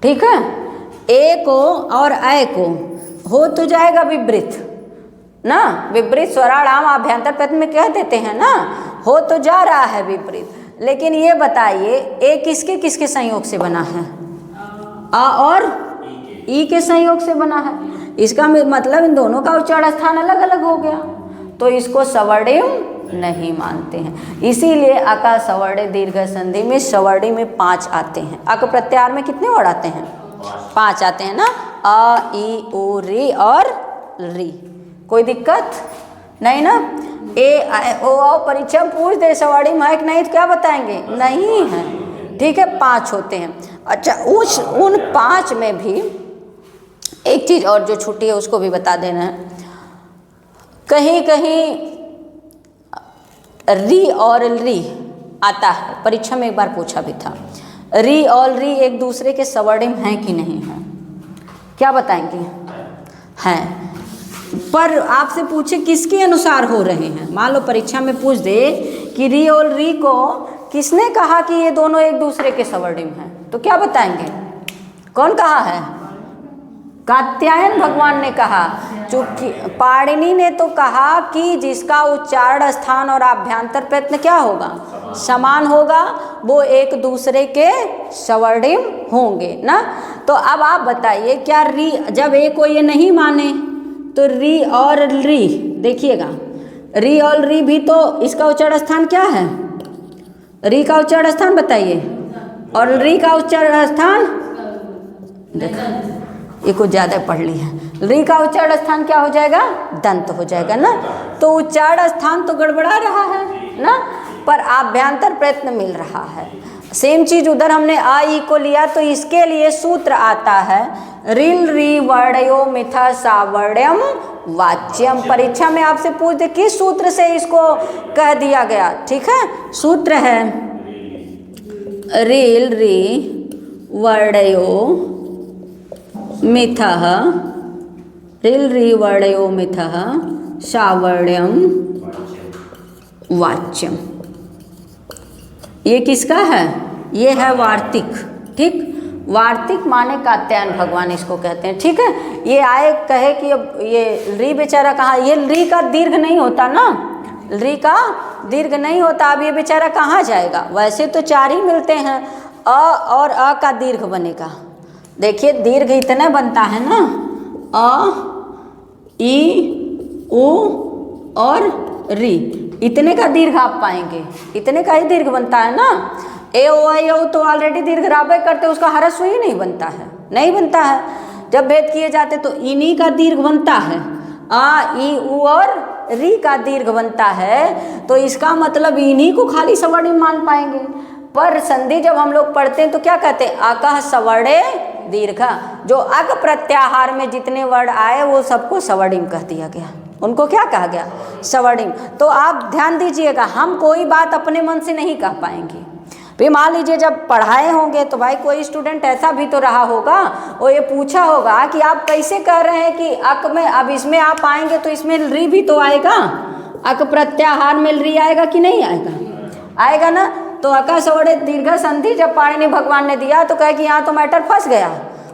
ठीक है। ए को और ऐ को हो तो जाएगा विवृत ना। विपरीत स्वराणाम आभ्यंतर प्रयत्न में कह देते हैं ना, हो तो जा रहा है विपरीत। लेकिन ये बताइए ए किसके किसके संयोग से बना है? आ और ई के संयोग से बना है। इसका मतलब इन दोनों का उच्चारण स्थान अलग अलग हो गया, तो इसको सवर्णिम नहीं मानते हैं। इसीलिए अका सवर्ण दीर्घ संधि में सवर्णिम में 5 आते हैं। अक प्रत्याहार में कितने वर्ड आते हैं? 5 आते हैं ना। अ, ई, उ, री और री। कोई दिक्कत नहीं ना। ए, आई, ओ, औ परीक्षा पूछ दे सवर्णिम है कि नहीं तो क्या बताएंगे? नहीं है, ठीक है। 5 होते हैं। अच्छा, उन 5 में भी एक चीज़ और जो छुट्टी है उसको भी बता देना है। कहीं कहीं री और री आता है, परीक्षा में एक बार पूछा भी था। री और री एक दूसरे के सवर्णिम हैं कि नहीं है? क्या बताएंगे? हैं। पर आपसे पूछे किसके अनुसार हो रहे हैं। मान लो परीक्षा में पूछ दे कि री और री को किसने कहा कि ये दोनों एक दूसरे के सवर्णिम हैं, तो क्या बताएंगे? कौन कहा है? कात्यायन भगवान ने कहा। चूंकि पाणिनि ने तो कहा कि जिसका उच्चारण स्थान और आभ्यंतर प्रयत्न क्या होगा? समान होगा, वो एक दूसरे के सवर्णिम होंगे ना। तो अब आप बताइए, क्या री, जब ए को ये नहीं माने तो री और री, देखिएगा री और री भी तो इसका उच्चारण स्थान क्या है? री का उच्चारण स्थान बताइए, और री का उच्चारण स्थान देखो, ये कुछ ज़्यादा पढ़ ली है। री का उच्चारण स्थान क्या हो जाएगा? दंत हो जाएगा ना। तो उच्चारण स्थान तो गड़बड़ा रहा है ना, पर आभ्यंतर प्रयत्न मिल रहा है। सेम चीज उधर हमने आ ई को लिया, तो इसके लिए सूत्र आता है रिल री वर्णयो मिथा सावर्ण्यम वाच्यम। परीक्षा में आपसे पूछ दे किस सूत्र से इसको कह दिया गया, ठीक है। सूत्र है रिल री वर्णयो मिथः, रिल री वर्णयो मिथः सावर्ण्यम वाच्यम। ये किसका है? ये है वार्तिक, ठीक। वार्तिक माने कात्यायन भगवान इसको कहते हैं, ठीक है। ये आए कहे कि ये री बेचारा कहा, ये री का दीर्घ नहीं होता ना, री का दीर्घ नहीं होता। अब ये बेचारा कहाँ जाएगा? वैसे तो 4 ही मिलते हैं, अ और अ का दीर्घ बनेगा। देखिए दीर्घ इतना बनता है ना, अ, ई, उ और री, इतने का दीर्घ आप पाएंगे, इतने का ही दीर्घ बनता है ना। ए ओ आई औ तो ऑलरेडी दीर्घ राबे करते, उसका ह्रस्व ही नहीं बनता है, नहीं बनता है। जब भेद किए जाते तो इन्हीं का दीर्घ बनता है, आ, ई, उ और री का दीर्घ बनता है। तो इसका मतलब इन्हीं को खाली सवर्णिम मान पाएंगे। पर संधि जब हम लोग पढ़ते हैं तो क्या कहते हैं? अकः सवर्णे दीर्घ। जो अक प्रत्याहार में जितने वर्ड आए वो सबको सवर्णिम कह दिया गया, उनको क्या कहा गया? सवर्णिम। तो आप ध्यान दीजिएगा, हम कोई बात अपने मन से नहीं कह पाएंगे। फिर मान लीजिए जब पढ़ाए होंगे तो भाई कोई स्टूडेंट ऐसा भी तो रहा होगा, वो ये पूछा होगा कि आप कैसे कह रहे हैं कि अक में, अब इसमें आप आएंगे तो इसमें री भी तो आएगा, अक प्रत्याहार में री आएगा कि नहीं आएगा? आएगा ना। तो अकः सवर्णे दीर्घ संधि जब पाणिनि भगवान ने दिया तो कहे कि यहाँ तो मैटर फंस गया।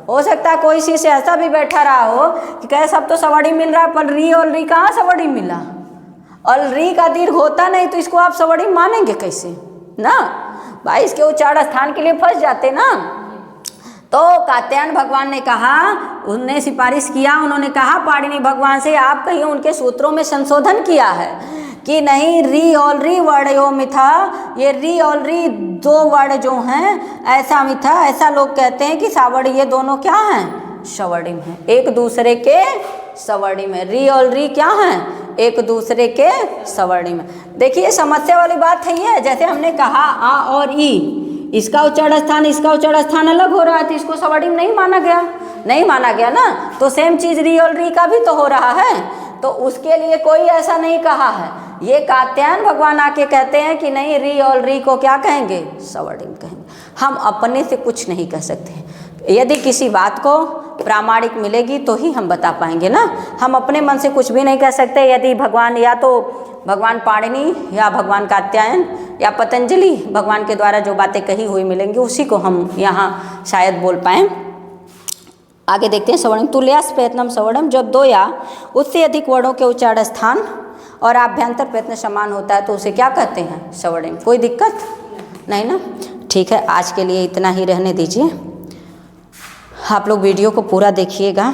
हो सकता है कोई शिष्य ऐसा भी बैठा रहा हो कि कहे सब तो सवर्णिम मिल रहा है, पर री और री कहाँ सवर्णिम मिला, और री का दीर्घ होता नहीं तो इसको आप सवर्णिम मानेंगे कैसे ना? भाई इसके उच्चारण स्थान के लिए फंस जाते ना। तो कात्यायन भगवान ने कहा, उनने सिफारिश किया, उन्होंने कहा पाणिनि भगवान से आप कहीं उनके सूत्रों में संशोधन किया है कि नहीं, री और री वर्ड यो मिथा, ये री और री 2 वर्ड जो हैं ऐसा मिथा, ऐसा लोग कहते हैं कि सावर्णी, ये दोनों क्या हैं? सवर्णिम हैं, एक दूसरे के सवर्णिम है। री और री क्या हैं? एक दूसरे के सवर्णिम है। देखिए समस्या वाली बात है ये, जैसे हमने कहा आ और ई, इसका उच्चारण स्थान इसका उच्चारण स्थान अलग हो रहा है तो इसको सवर्णिम नहीं माना गया, नहीं माना गया ना। तो सेम चीज री और री का भी तो हो रहा है, तो उसके लिए कोई ऐसा नहीं कहा है। ये कात्यायन भगवान आके कहते हैं कि नहीं, री और री को क्या कहेंगे? सवर्णिम कहेंगे। हम अपने से कुछ नहीं कह सकते। यदि किसी बात को प्रामाणिक मिलेगी तो ही हम बता पाएंगे ना, हम अपने मन से कुछ भी नहीं कह सकते। यदि भगवान, या तो भगवान पाणिनि या भगवान कात्यायन या पतंजलि भगवान के द्वारा जो बातें कही हुई मिलेंगी उसी को हम यहाँ शायद बोल पाएँ। आगे देखते हैं सवर्णिम। तुल्यास प्रयत्नम सवर्णम, जब 2 या उससे अधिक वर्णों के उच्चारण स्थान और आभ्यंतर प्रयत्न समान होता है तो उसे क्या कहते हैं? सवर्णिम। कोई दिक्कत नहीं ना? ठीक है, आज के लिए इतना ही रहने दीजिए। आप लोग वीडियो को पूरा देखिएगा।